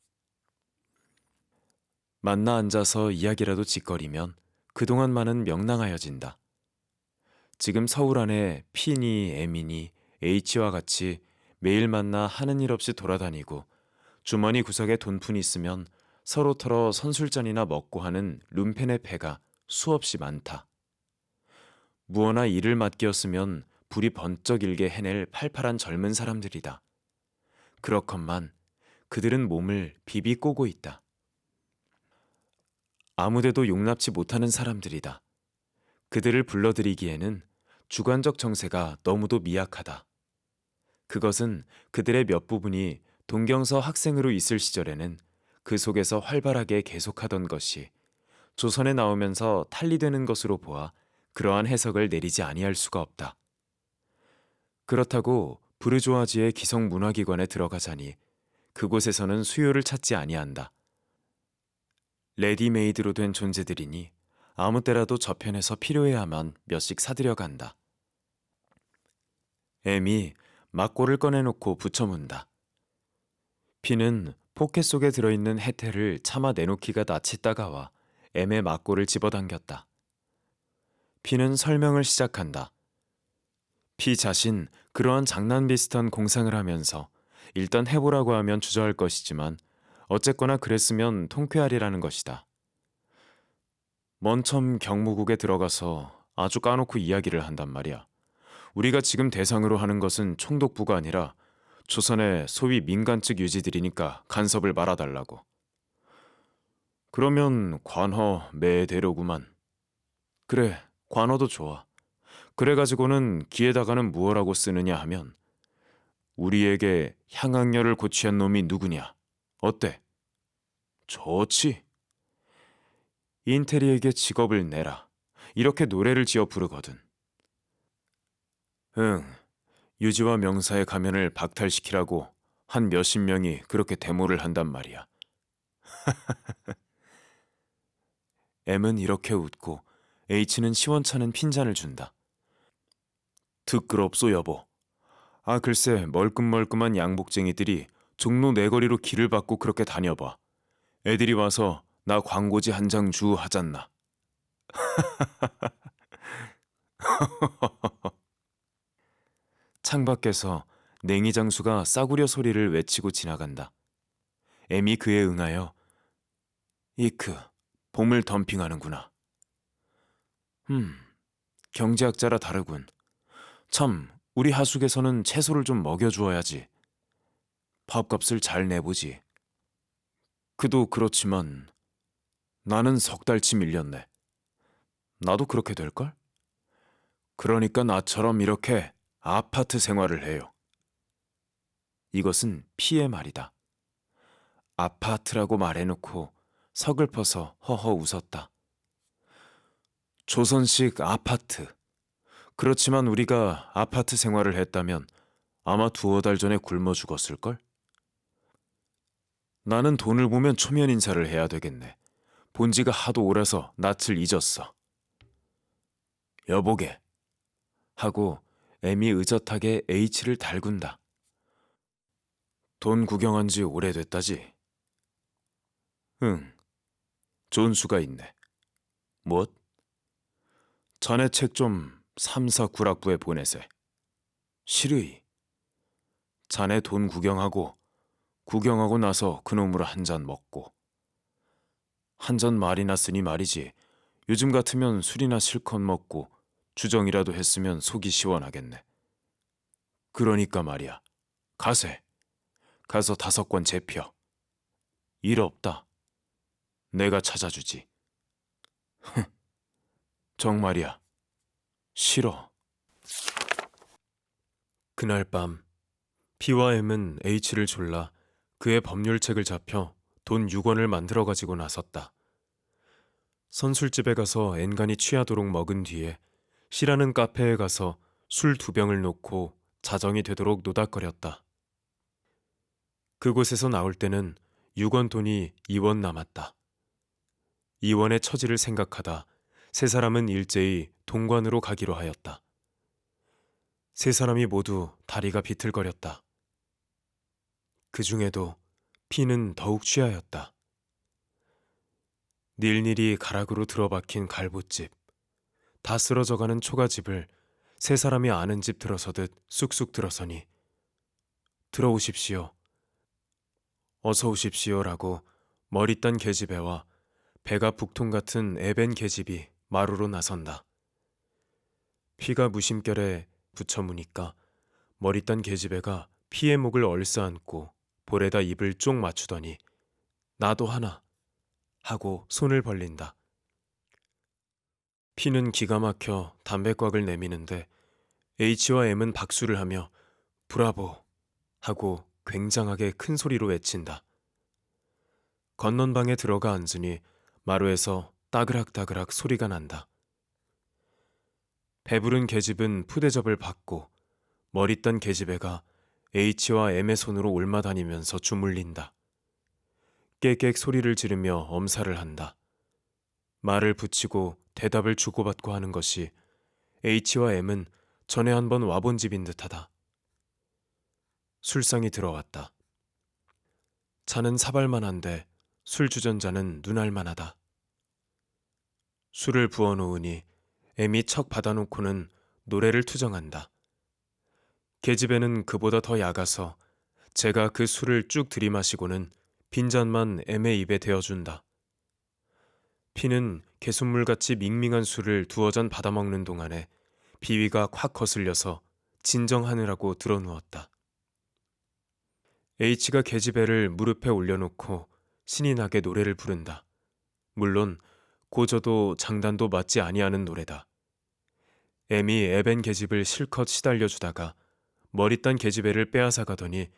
만나 앉아서 이야기라도 짓거리면 그동안만은 명랑하여진다. 지금 서울 안에 P니 M이니 H와 같이 매일 만나 하는 일 없이 돌아다니고 주머니 구석에 돈푼 있으면 서로 털어 선술잔이나 먹고 하는 룸펜의 패가 수없이 많다. 무어나 일을 맡기었으면 불이 번쩍 일게 해낼 팔팔한 젊은 사람들이다. 그렇건만 그들은 몸을 비비 꼬고 있다. 아무데도 용납치 못하는 사람들이다. 그들을 불러들이기에는 주관적 정세가 너무도 미약하다. 그것은 그들의 몇 부분이 동경서 학생으로 있을 시절에는 그 속에서 활발하게 계속하던 것이 조선에 나오면서 탈리되는 것으로 보아 그러한 해석을 내리지 아니할 수가 없다. 그렇다고 부르주아지의 기성 문화기관에 들어가자니 그곳에서는 수요를 찾지 아니한다. 레디메이드로 된 존재들이니 아무 때라도 저편에서 필요해야만 몇씩 사들여 간다. M이 막고를 꺼내놓고 붙여문다. P는 포켓 속에 들어있는 혜태를 차마 내놓기가 낯이 따가워 M의 막고를 집어당겼다. P는 설명을 시작한다. P 자신 그러한 장난 비슷한 공상을 하면서 일단 해보라고 하면 주저할 것이지만 어쨌거나 그랬으면 통쾌하리라는 것이다. 먼 처음 경무국에 들어가서 아주 까놓고 이야기를 한단 말이야. 우리가 지금 대상으로 하는 것은 총독부가 아니라 조선의 소위 민간 측 유지들이니까 간섭을 말아달라고. 그러면 관허 매대로구만. 그래, 관허도 좋아. 그래가지고는 기에다가는 무엇라고 쓰느냐 하면 우리에게 향악녀를 고취한 놈이 누구냐? 어때? 좋지. 인테리에게 직업을 내라. 이렇게 노래를 지어 부르거든. 응, 유지와 명사의 가면을 박탈시키라고 한 몇십 명이 그렇게 데모를 한단 말이야. M은 이렇게 웃고 H는 시원찮은 핀잔을 준다. 듣끄럽소 여보. 아 글쎄 멀끔멀끔한 양복쟁이들이 종로 내거리로 길을 받고 그렇게 다녀봐. 애들이 와서 나 광고지 한 장 주 하잖나. 창밖에서 냉이 장수가 싸구려 소리를 외치고 지나간다. M이 그에 응하여 이크, 봄을 덤핑하는구나. 경제학자라 다르군. 참, 우리 하숙에서는 채소를 좀 먹여주어야지. 밥값을 잘 내보지. 그도 그렇지만 나는 석 달치 밀렸네. 나도 그렇게 될걸? 그러니까 나처럼 이렇게 아파트 생활을 해요. 이것은 P의 말이다. 아파트라고 말해놓고 서글퍼서 허허 웃었다. 조선식 아파트. 그렇지만 우리가 아파트 생활을 했다면 아마 두어 달 전에 굶어 죽었을걸? 나는 돈을 보면 초면 인사를 해야 되겠네. 본지가 하도 오래서 낯을 잊었어. 여보게. 하고 M이 의젓하게 H를 달군다. 돈 구경한 지 오래됐다지? 응. 존수가 있네. 무엇? 자네 책 좀 3, 4 구락부에 보내세. 실의. 자네 돈 구경하고 나서 그놈으로 한 잔 먹고. 한 잔 말이나 쓰니 말이지. 요즘 같으면 술이나 실컷 먹고 주정이라도 했으면 속이 시원하겠네. 그러니까 말이야. 가세. 가서 5권 제펴. 일 없다. 내가 찾아주지. 정말이야. 싫어. 그날 밤 P와 M은 H를 졸라 그의 법률책을 잡혀 돈 6원을 만들어 가지고 나섰다. 선술집에 가서 엔간히 취하도록 먹은 뒤에 C라는 카페에 가서 술 2병을 놓고 자정이 되도록 노닥거렸다. 그곳에서 나올 때는 6원 돈이 2원 남았다. 2원의 처지를 생각하다 세 사람은 일제히 동관으로 가기로 하였다. 세 사람이 모두 다리가 비틀거렸다. 그 중에도 P는 더욱 취하였다. 일일이 가락으로 들어박힌 갈보집, 다 쓰러져가는 초가집을 세 사람이 아는 집 들어서듯 쑥쑥 들어서니 들어오십시오. 어서 오십시오라고 머리 딴 계집애와 배가 북통 같은 애벤 계집이 마루로 나선다. P가 무심결에 붙여무니까 머리 딴 계집애가 P의 목을 얼싸안고 볼에다 입을 쪽 맞추더니 나도 하나 하고 손을 벌린다. P는 기가 막혀 담배곽을 내미는데 H와 M은 박수를 하며 브라보 하고 굉장하게 큰 소리로 외친다. 건넌 방에 들어가 앉으니 마루에서 따그락따그락 소리가 난다. 배부른 계집은 푸대접을 받고 머리 딴 계집애가 H와 M의 손으로 올마다니면서 주물린다. 깨객 소리를 지르며 엄살을 한다. 말을 붙이고 대답을 주고받고 하는 것이 H와 M은 전에 한번 와본 집인 듯하다. 술상이 들어왔다. 차는 사발만한데 술 주전자는 눈알만하다. 술을 부어놓으니 M이 척 받아놓고는 노래를 투정한다. 계집애는 그보다 더 약아서 제가 그 술을 쭉 들이마시고는 빈잔만 M의 입에 대어준다. 피는 개순물같이 밍밍한 술을 두어 잔 받아먹는 동안에 비위가 콱 거슬려서 진정하느라고 드러누웠다. H가 계집애를 무릎에 올려놓고 신이 나게 노래를 부른다. 물론 고저도 장단도 맞지 아니하는 노래다. M이 애벤 계집을 실컷 시달려주다가 머리 딴 계집애를 빼앗아 가더니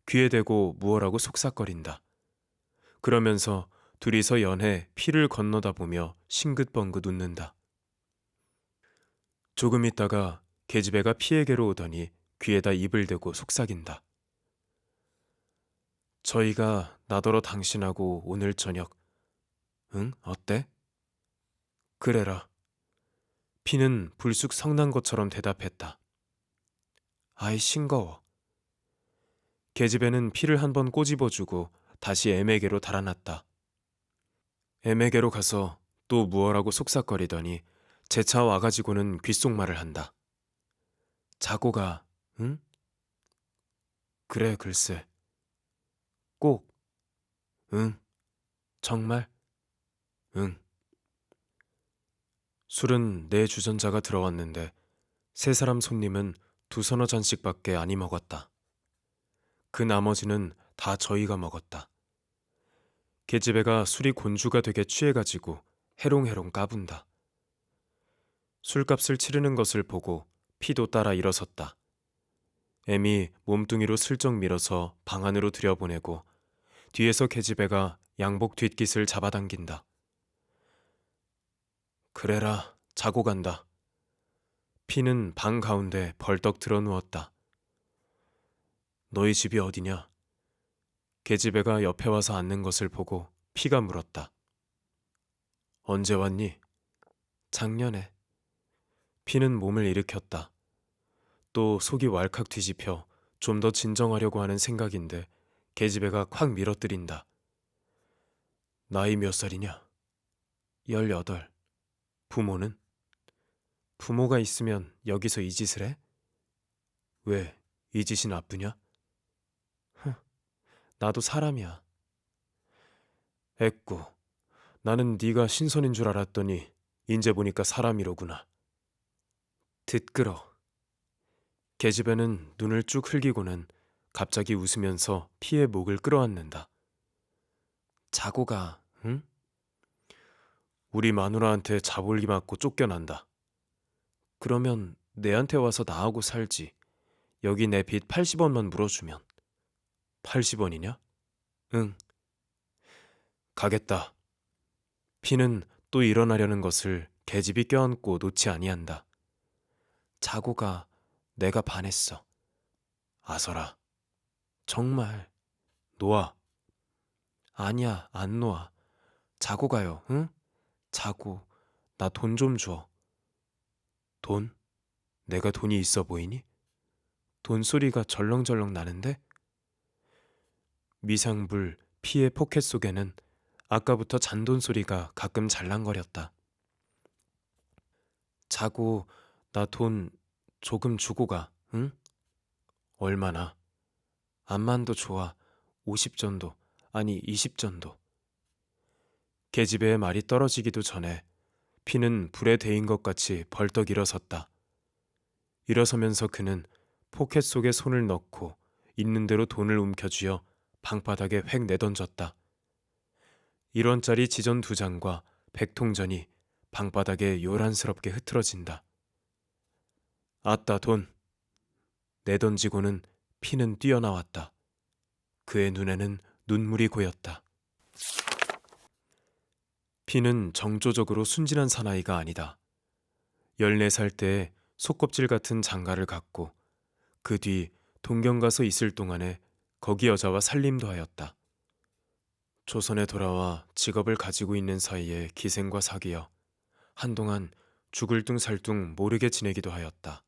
귀에 대고 무어라고 속삭거린다. 그러면서 둘이서 연해 피를 건너다 보며 싱긋벙긋 웃는다. 조금 있다가 계집애가 피에게로 오더니 귀에다 입을 대고 속삭인다. 저희가 나더러 당신하고 오늘 저녁, 응? 어때? 그래라. 피는 불쑥 성난 것처럼 대답했다. 아이 싱거워. 계집애는 피를 한번 꼬집어주고 다시 M에게로 달아났다. M에게로 가서 또 무어라고 속삭거리더니 재차 와가지고는 귓속말을 한다. 자고 가, 응? 그래 글쎄. 꼭, 응. 정말, 응. 술은 네 주전자가 들어왔는데 세 사람 손님은 두서너 잔씩밖에 아니 먹었다. 그 나머지는 다 저희가 먹었다. 계집애가 술이 곤주가 되게 취해가지고 해롱해롱 까분다. 술값을 치르는 것을 보고 피도 따라 일어섰다. M이 몸뚱이로 슬쩍 밀어서 방 안으로 들여보내고 뒤에서 계집애가 양복 뒷깃을 잡아당긴다. 그래라, 자고 간다. 피는 방 가운데 벌떡 드러누웠다. 너희 집이 어디냐? 계집애가 옆에 와서 앉는 것을 보고 피가 물었다. 언제 왔니? 작년에. 피는 몸을 일으켰다. 또 속이 왈칵 뒤집혀 좀 더 진정하려고 하는 생각인데 계집애가 콱 밀어뜨린다. 나이 몇 살이냐? 18. 부모는? 부모가 있으면 여기서 이 짓을 해? 왜, 이 짓이 나쁘냐? 흥, 나도 사람이야. 애꾸, 나는 네가 신선인 줄 알았더니 인제 보니까 사람이로구나. 듣끄러. 계집애는 눈을 쭉 흘기고는 갑자기 웃으면서 피의 목을 끌어안는다. 자고 가, 응? 우리 마누라한테 자볼기 맞고 쫓겨난다. 그러면 내한테 와서 나하고 살지. 여기 내 빚 80원만 물어주면. 80원이냐? 응. 가겠다. 피는 또 일어나려는 것을 계집이 껴안고 놓지 아니한다. 자고 가. 내가 반했어. 아서라. 정말. 놓아. 아니야, 안 놓아. 자고 가요, 응? 자고. 나 돈 좀 줘. 돈? 내가 돈이 있어 보이니? 돈 소리가 절렁절렁 나는데? 미상불 피의 포켓 속에는 아까부터 잔돈 소리가 가끔 잘랑거렸다. 자고 나 돈 조금 주고 가, 응? 얼마나? 암만도 좋아. 50 정도, 아니 20 정도. 계집애의 말이 떨어지기도 전에 피는 불에 데인 것 같이 벌떡 일어섰다. 일어서면서 그는 포켓 속에 손을 넣고 있는 대로 돈을 움켜쥐어 방바닥에 획 내던졌다. 1원짜리 지전 2장과 100통전이 방바닥에 요란스럽게 흐트러진다. 아따 돈. 내던지고는 피는 뛰어나왔다. 그의 눈에는 눈물이 고였다. 피는 정조적으로 순진한 사나이가 아니다. 14살 때에 속껍질 같은 장가를 갖고 그 뒤 동경 가서 있을 동안에 거기 여자와 살림도 하였다. 조선에 돌아와 직업을 가지고 있는 사이에 기생과 사귀어 한동안 죽을 둥 살 둥 모르게 지내기도 하였다.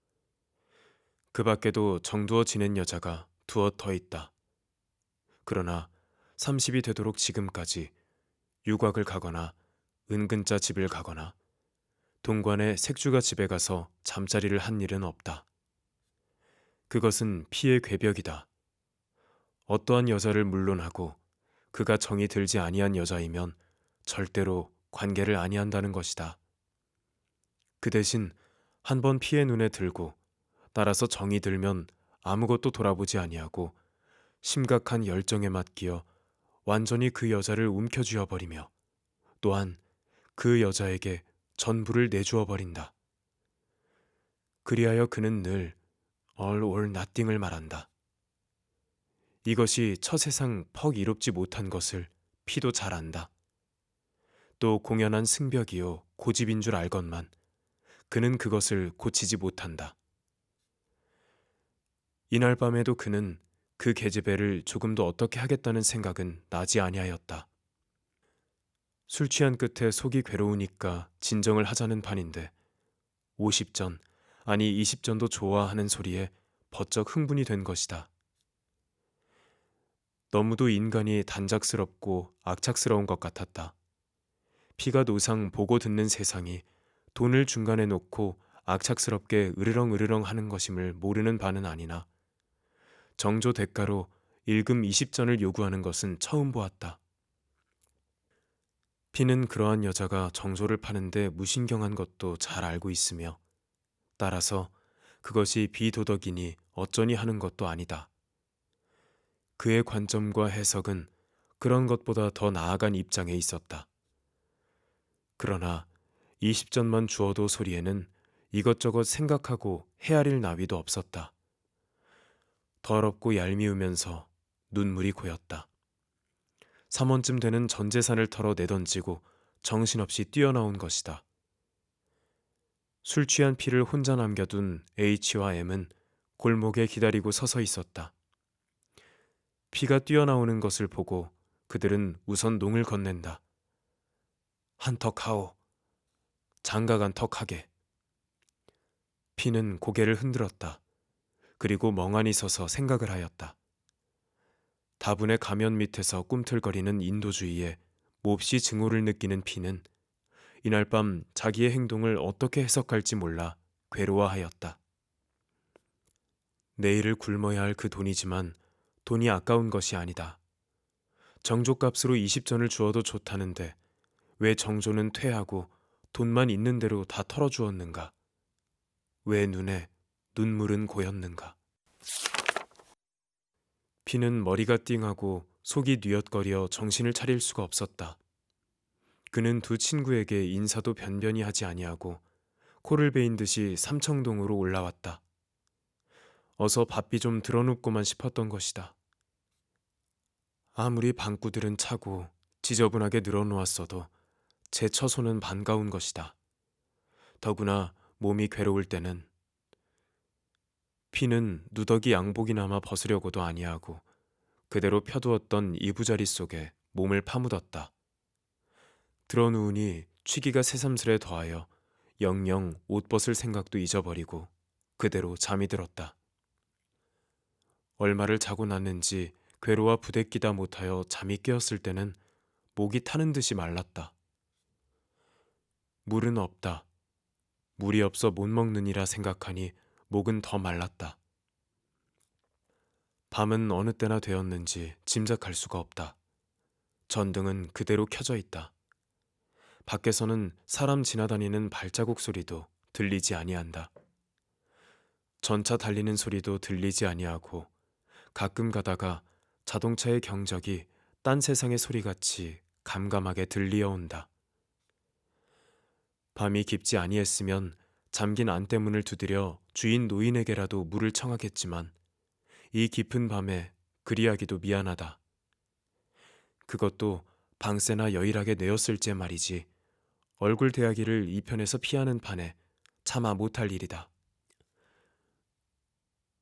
그 밖에도 정두어 지낸 여자가 두어 더 있다. 그러나 30이 되도록 지금까지 유곽을 가거나 은근자 집을 가거나 동관의 색주가 집에 가서 잠자리를 한 일은 없다. 그것은 피의 궤벽이다. 어떠한 여자를 물론하고 그가 정이 들지 아니한 여자이면 절대로 관계를 아니한다는 것이다. 그 대신 한 번 피의 눈에 들고 따라서 정이 들면 아무것도 돌아보지 아니하고 심각한 열정에 맡기어 완전히 그 여자를 움켜쥐어 버리며 또한 그 여자에게 전부를 내주어 버린다. 그리하여 그는 늘 all or nothing을 말한다. 이것이 처세상 퍽 이롭지 못한 것을 피도 잘 안다. 또 공연한 승벽이요 고집인 줄 알건만 그는 그것을 고치지 못한다. 이날 밤에도 그는 그 계집애를 조금도 어떻게 하겠다는 생각은 나지 아니하였다. 술 취한 끝에 속이 괴로우니까 진정을 하자는 판인데 50전 아니 20전도 좋아하는 소리에 버쩍 흥분이 된 것이다. 너무도 인간이 단작스럽고 악착스러운 것 같았다. 피가 노상 보고 듣는 세상이 돈을 중간에 놓고 악착스럽게 으르렁으르렁 하는 것임을 모르는 바는 아니나 정조 대가로 일금 20전을 요구하는 것은 처음 보았다. 피는 그러한 여자가 정조를 파는데 무신경한 것도 잘 알고 있으며 따라서 그것이 비도덕이니 어쩌니 하는 것도 아니다. 그의 관점과 해석은 그런 것보다 더 나아간 입장에 있었다. 그러나 20전만 주어도 소리에는 이것저것 생각하고 헤아릴 나위도 없었다. 더럽고 얄미우면서 눈물이 고였다. 3원쯤 되는 전 재산을 털어 내던지고 정신없이 뛰어나온 것이다. 술 취한 피를 혼자 남겨둔 H와 M은 골목에 기다리고 서서 있었다. 피가 뛰어나오는 것을 보고 그들은 우선 농을 건넨다. 한턱 하오. 장가간 턱하게. 피는 고개를 흔들었다. 그리고 멍하니 서서 생각을 하였다. 다분의 가면 밑에서 꿈틀거리는 인도주의에 몹시 증오를 느끼는 피는 이날 밤 자기의 행동을 어떻게 해석할지 몰라 괴로워하였다. 내일을 굶어야 할 그 돈이지만 돈이 아까운 것이 아니다. 정조값으로 20전을 주어도 좋다는데 왜 정조는 퇴하고 돈만 있는 대로 다 털어주었는가? 왜 눈에 눈물은 고였는가? 피는 머리가 띵하고 속이 뉘엿거려 정신을 차릴 수가 없었다. 그는 두 친구에게 인사도 변변히 하지 아니하고 코를 베인 듯이 삼청동으로 올라왔다. 어서 밥비 좀 들어눕고만 싶었던 것이다. 아무리 방구들은 차고 지저분하게 늘어놓았어도 제 처소는 반가운 것이다. 더구나 몸이 괴로울 때는 피는 누더기 양복이나마 벗으려고도 아니하고 그대로 펴두었던 이부자리 속에 몸을 파묻었다. 들어누우니 취기가 새삼스레 더하여 영영 옷 벗을 생각도 잊어버리고 그대로 잠이 들었다. 얼마를 자고 났는지 괴로워 부대끼다 못하여 잠이 깨었을 때는 목이 타는 듯이 말랐다. 물은 없다. 물이 없어 못 먹느니라 생각하니 목은 더 말랐다. 밤은 어느 때나 되었는지 짐작할 수가 없다. 전등은 그대로 켜져 있다. 밖에서는 사람 지나다니는 발자국 소리도 들리지 아니한다. 전차 달리는 소리도 들리지 아니하고 가끔 가다가 자동차의 경적이 딴 세상의 소리같이 감감하게 들리어 온다. 밤이 깊지 아니했으면 잠긴 안대문을 두드려 주인 노인에게라도 물을 청하겠지만 이 깊은 밤에 그리하기도 미안하다. 그것도 방세나 여일하게 내었을째 말이지 얼굴 대하기를 이 편에서 피하는 판에 차마 못할 일이다.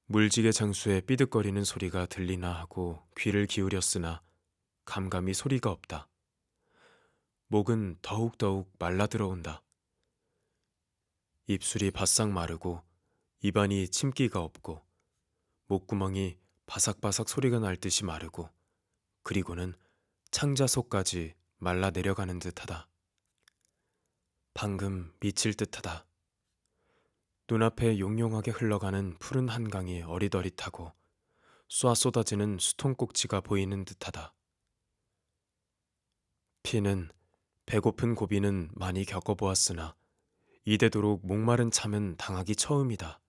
물지개 장수의 삐득거리는 소리가 들리나 하고 귀를 기울였으나 감감이 소리가 없다. 목은 더욱더욱 말라들어온다. 입술이 바싹 마르고 입안이 침기가 없고 목구멍이 바삭바삭 소리가 날 듯이 마르고 그리고는 창자 속까지 말라 내려가는 듯하다. 방금 미칠 듯하다. 눈앞에 용용하게 흘러가는 푸른 한강이 어릿어릿하고 쏘아 쏟아지는 수통꼭지가 보이는 듯하다. 피는 배고픈 고비는 많이 겪어보았으나 이대도록 목마른 참은 당하기 처음이다.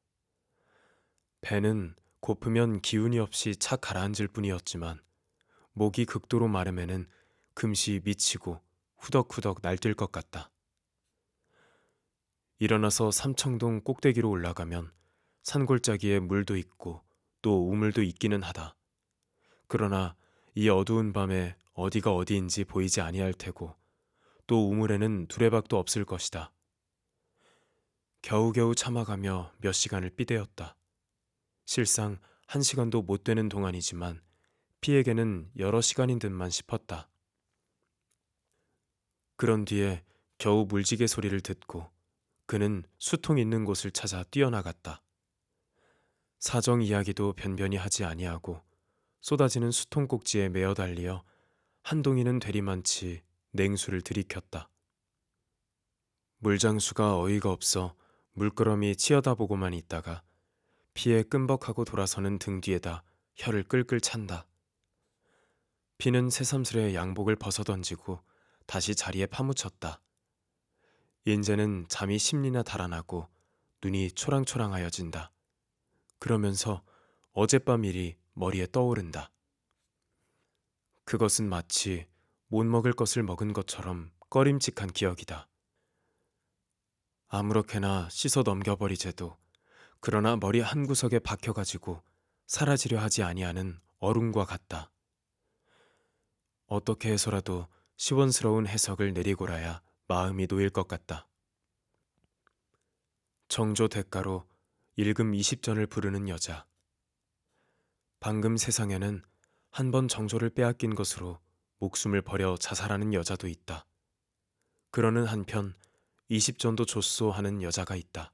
배는 고프면 기운이 없이 착 가라앉을 뿐이었지만 목이 극도로 마름에는 금시 미치고 후덕후덕 날뛸 것 같다. 일어나서 삼청동 꼭대기로 올라가면 산골짜기에 물도 있고 또 우물도 있기는 하다. 그러나 이 어두운 밤에 어디가 어디인지 보이지 아니할 테고 또 우물에는 두레박도 없을 것이다. 겨우겨우 참아가며 몇 시간을 삐대었다. 실상 1시간도 못 되는 동안이지만 피에게는 여러 시간인 듯만 싶었다. 그런 뒤에 겨우 물지개 소리를 듣고 그는 수통 있는 곳을 찾아 뛰어나갔다. 사정 이야기도 변변히 하지 아니하고 쏟아지는 수통 꼭지에 매어 달리어 한동이는 되리만치 냉수를 들이켰다. 물장수가 어이가 없어 물끄러미 치여다보고만 있다가 피에 끔벅하고 돌아서는 등 뒤에다 혀를 끌끌 찬다. 피는 새삼스레 양복을 벗어던지고 다시 자리에 파묻혔다. 인제는 잠이 심리나 달아나고 눈이 초랑초랑하여진다. 그러면서 어젯밤 일이 머리에 떠오른다. 그것은 마치 못 먹을 것을 먹은 것처럼 꺼림칙한 기억이다. 아무렇게나 씻어 넘겨버리제도 그러나 머리 한 구석에 박혀가지고 사라지려 하지 아니하는 얼음과 같다. 어떻게 해서라도 시원스러운 해석을 내리고라야 마음이 놓일 것 같다. 정조 대가로 일금 20전을 부르는 여자. 방금 세상에는 한 번 정조를 빼앗긴 것으로 목숨을 버려 자살하는 여자도 있다. 그러는 한편 20전도 줬소 하는 여자가 있다.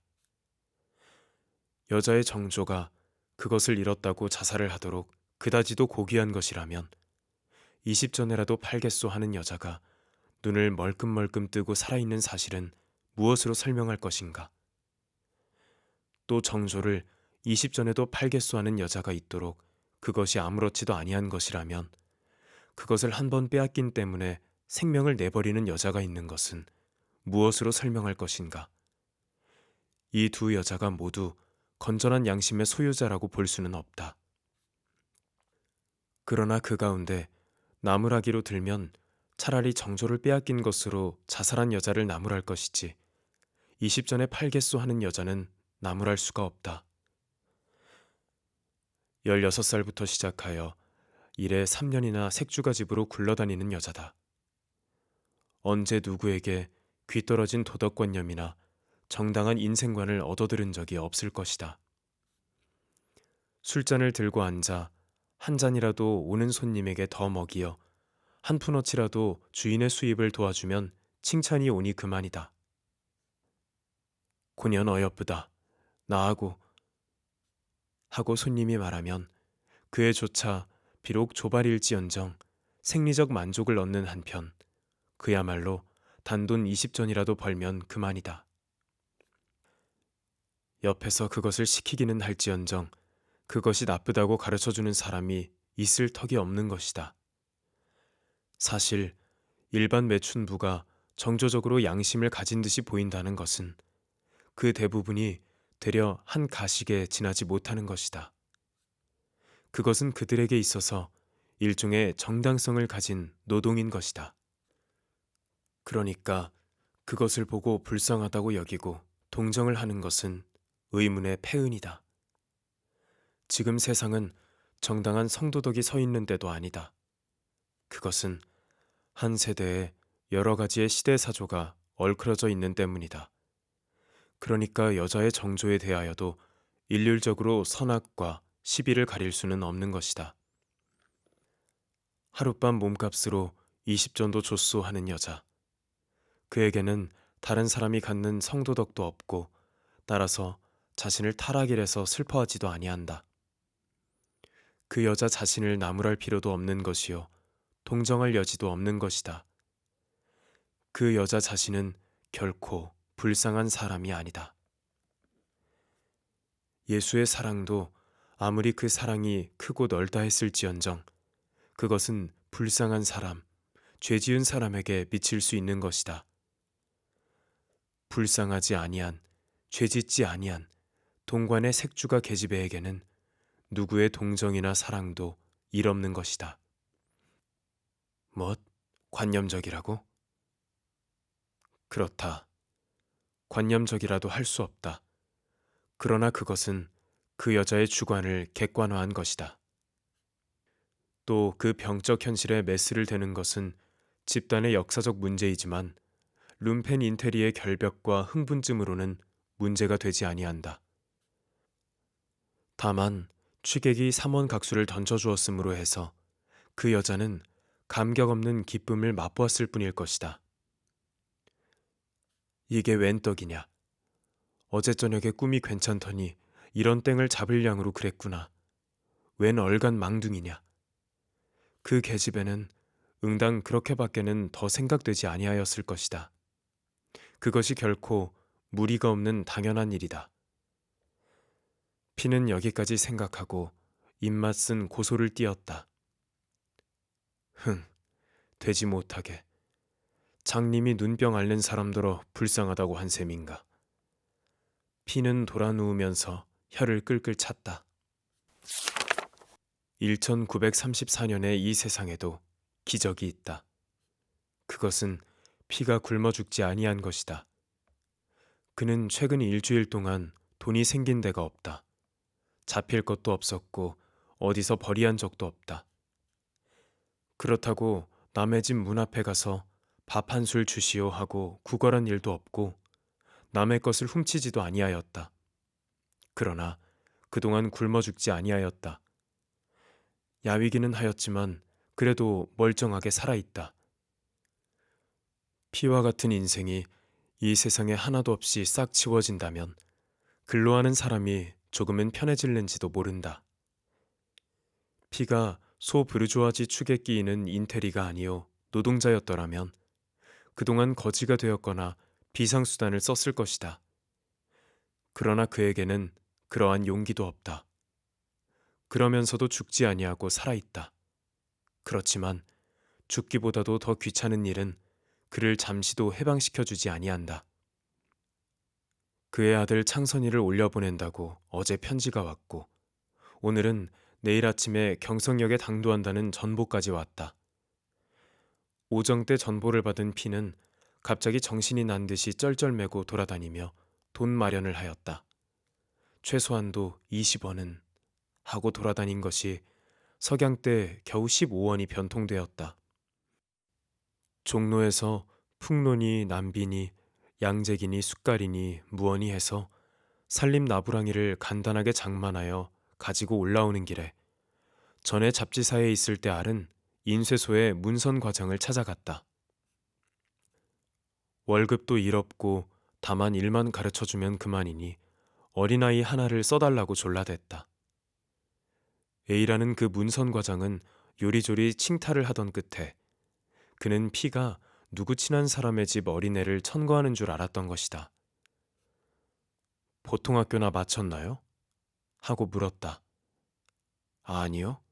여자의 정조가 그것을 잃었다고 자살을 하도록 그다지도 고귀한 것이라면 20전에라도 팔겠소 하는 여자가 눈을 멀끔멀끔 뜨고 살아있는 사실은 무엇으로 설명할 것인가? 또 정조를 20전에도 팔겠소 하는 여자가 있도록 그것이 아무렇지도 아니한 것이라면 그것을 한 번 빼앗긴 때문에 생명을 내버리는 여자가 있는 것은 무엇으로 설명할 것인가? 이 두 여자가 모두 건전한 양심의 소유자라고 볼 수는 없다. 그러나 그 가운데 나무라기로 들면 차라리 정조를 빼앗긴 것으로 자살한 여자를 나무랄 것이지 20전에 팔겠소 하는 여자는 나무랄 수가 없다. 16살부터 시작하여 이래 3년이나 색주가 집으로 굴러다니는 여자다. 언제 누구에게 귀떨어진 도덕관념이나 정당한 인생관을 얻어들은 적이 없을 것이다. 술잔을 들고 앉아 한 잔이라도 오는 손님에게 더 먹이어 한 푼어치라도 주인의 수입을 도와주면 칭찬이 오니 그만이다. 고년 어여쁘다. 나하고 하고 손님이 말하면 그에 조차 비록 조발일지언정 생리적 만족을 얻는 한편 그야말로 단돈 20전이라도 벌면 그만이다. 옆에서 그것을 시키기는 할지언정 그것이 나쁘다고 가르쳐주는 사람이 있을 턱이 없는 것이다. 사실 일반 매춘부가 정조적으로 양심을 가진 듯이 보인다는 것은 그 대부분이 되려 한 가식에 지나지 못하는 것이다. 그것은 그들에게 있어서 일종의 정당성을 가진 노동인 것이다. 그러니까 그것을 보고 불쌍하다고 여기고 동정을 하는 것은 의문의 폐은이다. 지금 세상은 정당한 성도덕이 서 있는 데도 아니다. 그것은 한 세대에 여러 가지의 시대사조가 얽혀져 있는 때문이다. 그러니까 여자의 정조에 대하여도 일률적으로 선악과 시비를 가릴 수는 없는 것이다. 하룻밤 몸값으로 20전도 줬소 하는 여자. 그에게는 다른 사람이 갖는 성도덕도 없고 따라서 자신을 타락이라서 슬퍼하지도 아니한다. 그 여자 자신을 나무랄 필요도 없는 것이요 동정할 여지도 없는 것이다. 그 여자 자신은 결코 불쌍한 사람이 아니다. 예수의 사랑도 아무리 그 사랑이 크고 넓다 했을지언정 그것은 불쌍한 사람, 죄 지은 사람에게 미칠 수 있는 것이다. 불쌍하지 아니한, 죄 짓지 아니한 동관의 색주가 계집애에게는 누구의 동정이나 사랑도 일 없는 것이다. 뭣? 관념적이라고? 그렇다. 관념적이라도 할 수 없다. 그러나 그것은 그 여자의 주관을 객관화한 것이다. 또 그 병적 현실에 메스를 대는 것은 집단의 역사적 문제이지만 룸펜 인테리의 결벽과 흥분증으로는 문제가 되지 아니한다. 다만 취객이 삼원각수를 던져주었으므로 해서 그 여자는 감격 없는 기쁨을 맛보았을 뿐일 것이다. 이게 웬 떡이냐. 어제 저녁에 꿈이 괜찮더니 이런 땡을 잡을 양으로 그랬구나. 웬 얼간 망둥이냐. 그 계집애는 응당 그렇게밖에는 더 생각되지 아니하였을 것이다. 그것이 결코 무리가 없는 당연한 일이다. 피는 여기까지 생각하고 입맛 쓴 고소를 띄었다. 되지 못하게. 장님이 눈병 앓는 사람더러 불쌍하다고 한 셈인가. 피는 돌아 누우면서 혀를 끌끌 찼다. 1934년의 이 세상에도 기적이 있다. 그것은 피가 굶어 죽지 아니한 것이다. 그는 최근 일주일 동안 돈이 생긴 데가 없다. 잡힐 것도 없었고 어디서 벌이한 적도 없다. 그렇다고 남의 집 문 앞에 가서 밥 한 술 주시오 하고 구걸한 일도 없고 남의 것을 훔치지도 아니하였다. 그러나 그동안 굶어 죽지 아니하였다. 야위기는 하였지만 그래도 멀쩡하게 살아있다. 피와 같은 인생이 이 세상에 하나도 없이 싹 지워진다면 근로하는 사람이 조금은 편해질는지도 모른다. 피가 소부르주아지 축에 끼이는 인테리가 아니요 노동자였더라면 그동안 거지가 되었거나 비상수단을 썼을 것이다. 그러나 그에게는 그러한 용기도 없다. 그러면서도 죽지 아니하고 살아있다. 그렇지만 죽기보다도 더 귀찮은 일은 그를 잠시도 해방시켜주지 아니한다. 그의 아들 창선이를 올려보낸다고 어제 편지가 왔고 오늘은 내일 아침에 경성역에 당도한다는 전보까지 왔다. 오정 때 전보를 받은 피는 갑자기 정신이 난 듯이 쩔쩔매고 돌아다니며 돈 마련을 하였다. 최소한도 20원은 하고 돌아다닌 것이 석양 때 겨우 15원이 변통되었다. 종로에서 풍론이 남비니 양재기니 숟갈이니 무언이 해서 살림 나부랑이를 간단하게 장만하여 가지고 올라오는 길에 전에 잡지사에 있을 때 알은 인쇄소의 문선 과장을 찾아갔다. 월급도 일 없고 다만 일만 가르쳐주면 그만이니 어린아이 하나를 써달라고 졸라댔다. A라는 그 문선 과장은 요리조리 칭탈을 하던 끝에 그는 피가 누구 친한 사람의 집 어린애를 천거하는 줄 알았던 것이다. 보통 학교나 마쳤나요? 하고 물었다. 아니요.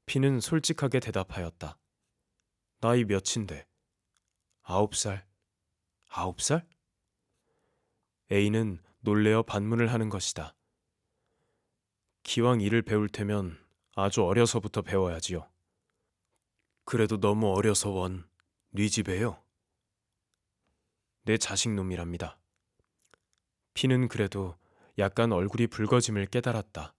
피는 솔직하게 대답하였다. 나이 몇인데? 9살. 9살? A는 놀래어 반문을 하는 것이다. 기왕 일을 배울 테면 아주 어려서부터 배워야지요. 그래도 너무 어려서 원, 네 집에요. 내 자식놈이랍니다. 피는 그래도 약간 얼굴이 붉어짐을 깨달았다.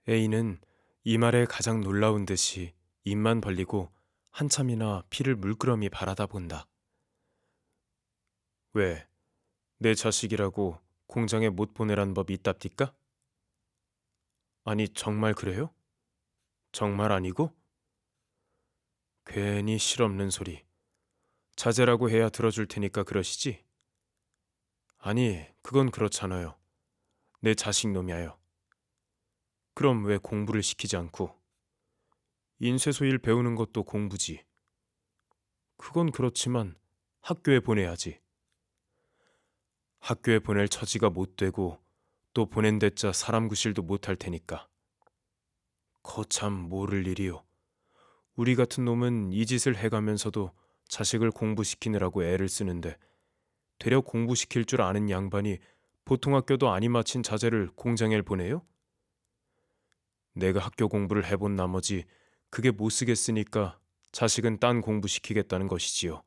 A는 이 말에 가장 놀라운 듯이 입만 벌리고 한참이나 피를 물끄러미 바라다 본다. 왜, 내 자식이라고 공장에 못 보내란 법 있답디까? 아니 정말 그래요? 정말 아니고? 괜히 실없는 소리. 자제라고 해야 들어줄 테니까 그러시지? 아니, 그건 그렇잖아요. 내 자식 놈이야요. 그럼 왜 공부를 시키지 않고? 인쇄소일 배우는 것도 공부지. 그건 그렇지만 학교에 보내야지. 학교에 보낼 처지가 못 되고 또 보낸 데짜 사람 구실도 못할 테니까. 거참 모를 일이요. 우리 같은 놈은 이 짓을 해가면서도 자식을 공부시키느라고 애를 쓰는데 되려 공부시킬 줄 아는 양반이 보통 학교도 아니 마친 자제를 공장에 보내요? 내가 학교 공부를 해본 나머지 그게 못 쓰겠으니까 자식은 딴 공부시키겠다는 것이지요.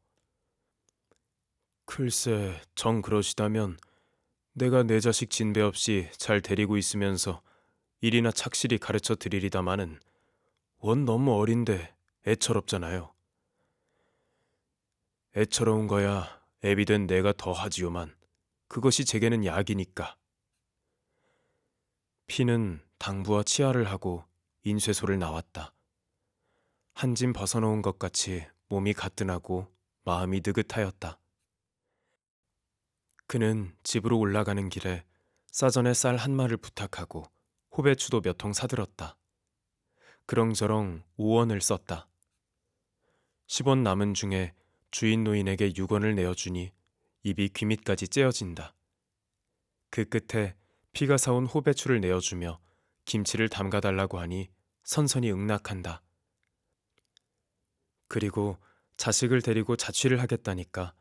글쎄, 정 그러시다면 내가 내 자식 진배 없이 잘 데리고 있으면서 일이나 착실히 가르쳐 드리리다마는 원 너무 어린데 애처롭잖아요. 애처로운 거야 애비 된 내가 더 하지요만 그것이 제게는 약이니까. 피는 당부와 치아를 하고 인쇄소를 나왔다. 한 짐 벗어놓은 것 같이 몸이 가뿐하고 마음이 느긋하였다. 그는 집으로 올라가는 길에 싸전에 쌀 한 마를 부탁하고 호배추도 몇 통 사들었다. 그렁저렁 5원을 썼다. 10원 남은 중에 주인 노인에게 6원을 내어주니 입이 귀밑까지 째어진다. 그 끝에 피가 사온 호배추를 내어주며 김치를 담가달라고 하니 선선히 응낙한다. 그리고 자식을 데리고 자취를 하겠다니까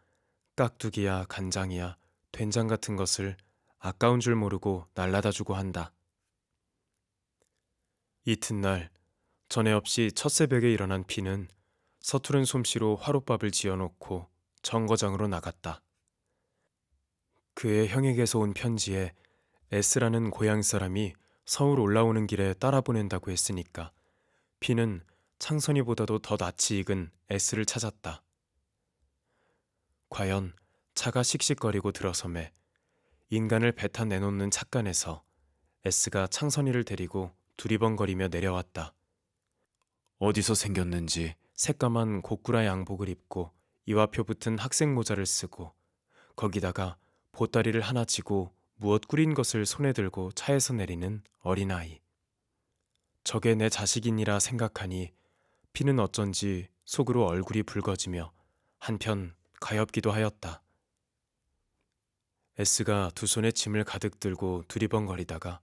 깍두기야 간장이야 된장 같은 것을 아까운 줄 모르고 날라다 주고 한다. 이튿날 전에 없이 첫새벽에 일어난 피는 서투른 솜씨로 화롯밥을 지어놓고 정거장으로 나갔다. 그의 형에게서 온 편지에 S라는 고향 사람이 서울 올라오는 길에 따라 보낸다고 했으니까 피는 창선이보다도 더 낯이 익은 S를 찾았다. 과연 차가 씩씩거리고 들어서매 인간을 배타 내놓는 착간에서 S가 창선이를 데리고 두리번거리며 내려왔다. 어디서 생겼는지 새까만 고꾸라 양복을 입고 이와표 붙은 학생 모자를 쓰고 거기다가 보따리를 하나 쥐고 무엇 꾸린 것을 손에 들고 차에서 내리는 어린아이. 저게 내 자식이니라 생각하니 피는 어쩐지 속으로 얼굴이 붉어지며 한편 가엾기도 하였다. S가 두 손에 짐을 가득 들고 두리번거리다가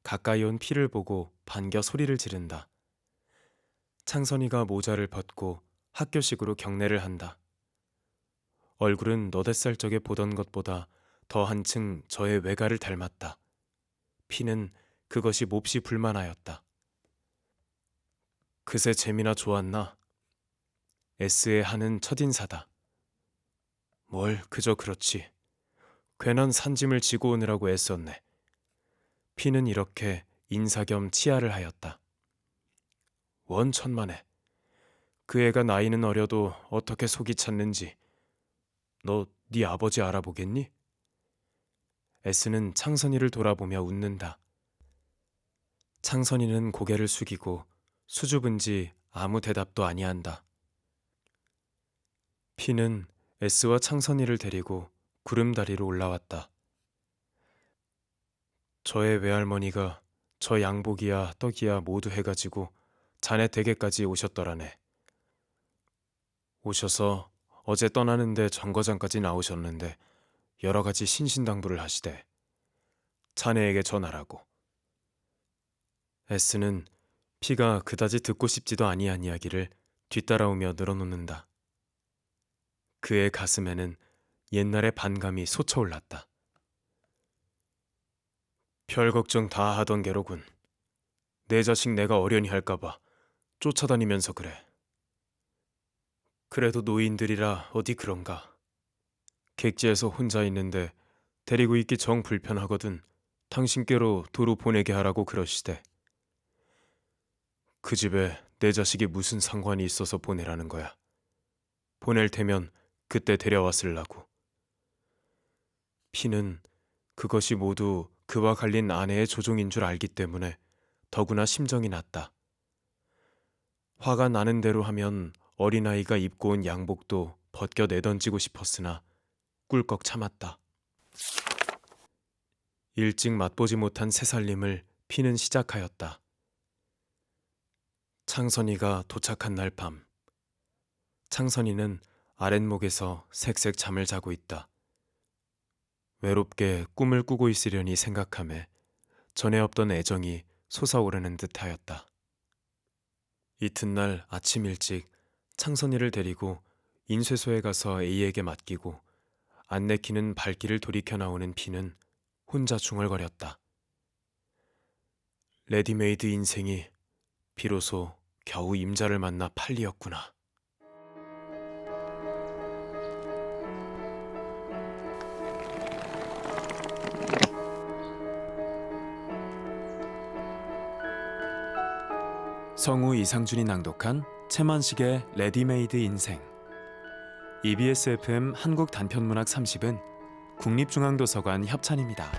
가까이 온 피를 보고 반겨 소리를 지른다. 창선이가 모자를 벗고 학교식으로 경례를 한다. 얼굴은 너댓살 적에 보던 것보다 더 한층 저의 외가를 닮았다. 피는 그것이 몹시 불만하였다. 그새 재미나 좋았나? S의 하는 첫인사다. 뭘 그저 그렇지. 괜한 산짐을 지고 오느라고 애썼네. 피는 이렇게 인사 겸 치아를 하였다. 원천만에. 그 애가 나이는 어려도 어떻게 속이 찼는지. 너 네 아버지 알아보겠니? S는 창선이를 돌아보며 웃는다. 창선이는 고개를 숙이고 수줍은지 아무 대답도 아니한다. 피는 S와 창선이를 데리고 구름다리로 올라왔다. 저의 외할머니가 저 양복이야 떡이야 모두 해가지고 자네 댁에까지 오셨더라네. 오셔서 어제 떠나는데 정거장까지 나오셨는데 여러 가지 신신당부를 하시되 자네에게 전하라고. S는 피가 그다지 듣고 싶지도 아니한 이야기를 뒤따라오며 늘어놓는다. 그의 가슴에는 옛날의 반감이 솟아올랐다. 별 걱정 다 하던 게로군. 내 자식 내가 어련히 할까봐 쫓아다니면서 그래. 그래도 노인들이라 어디 그런가. 객지에서 혼자 있는데 데리고 있기 정 불편하거든 당신께로 도로 보내게 하라고 그러시대. 그 집에 내 자식이 무슨 상관이 있어서 보내라는 거야. 보낼 테면 그때 데려왔을라고. 피는 그것이 모두 그와 갈린 아내의 조종인 줄 알기 때문에 더구나 심정이 났다. 화가 나는 대로 하면 어린아이가 입고 온 양복도 벗겨 내던지고 싶었으나 꿀꺽 참았다. 일찍 맛보지 못한 새살림을 피는 시작하였다. 창선이가 도착한 날 밤, 창선이는 아랫목에서 색색 잠을 자고 있다. 외롭게 꿈을 꾸고 있으려니 생각함에 전에 없던 애정이 솟아오르는 듯하였다. 이튿날 아침 일찍 창선이를 데리고 인쇄소에 가서 A에게 맡기고 안 내키는 발길을 돌이켜 나오는 B는 혼자 중얼거렸다. 레디메이드 인생이 비로소 겨우 임자를 만나 판리였구나. 성우 이상준이 낭독한 채만식의 레디메이드 인생. EBS FM 한국 단편문학 30은 국립중앙도서관 협찬입니다.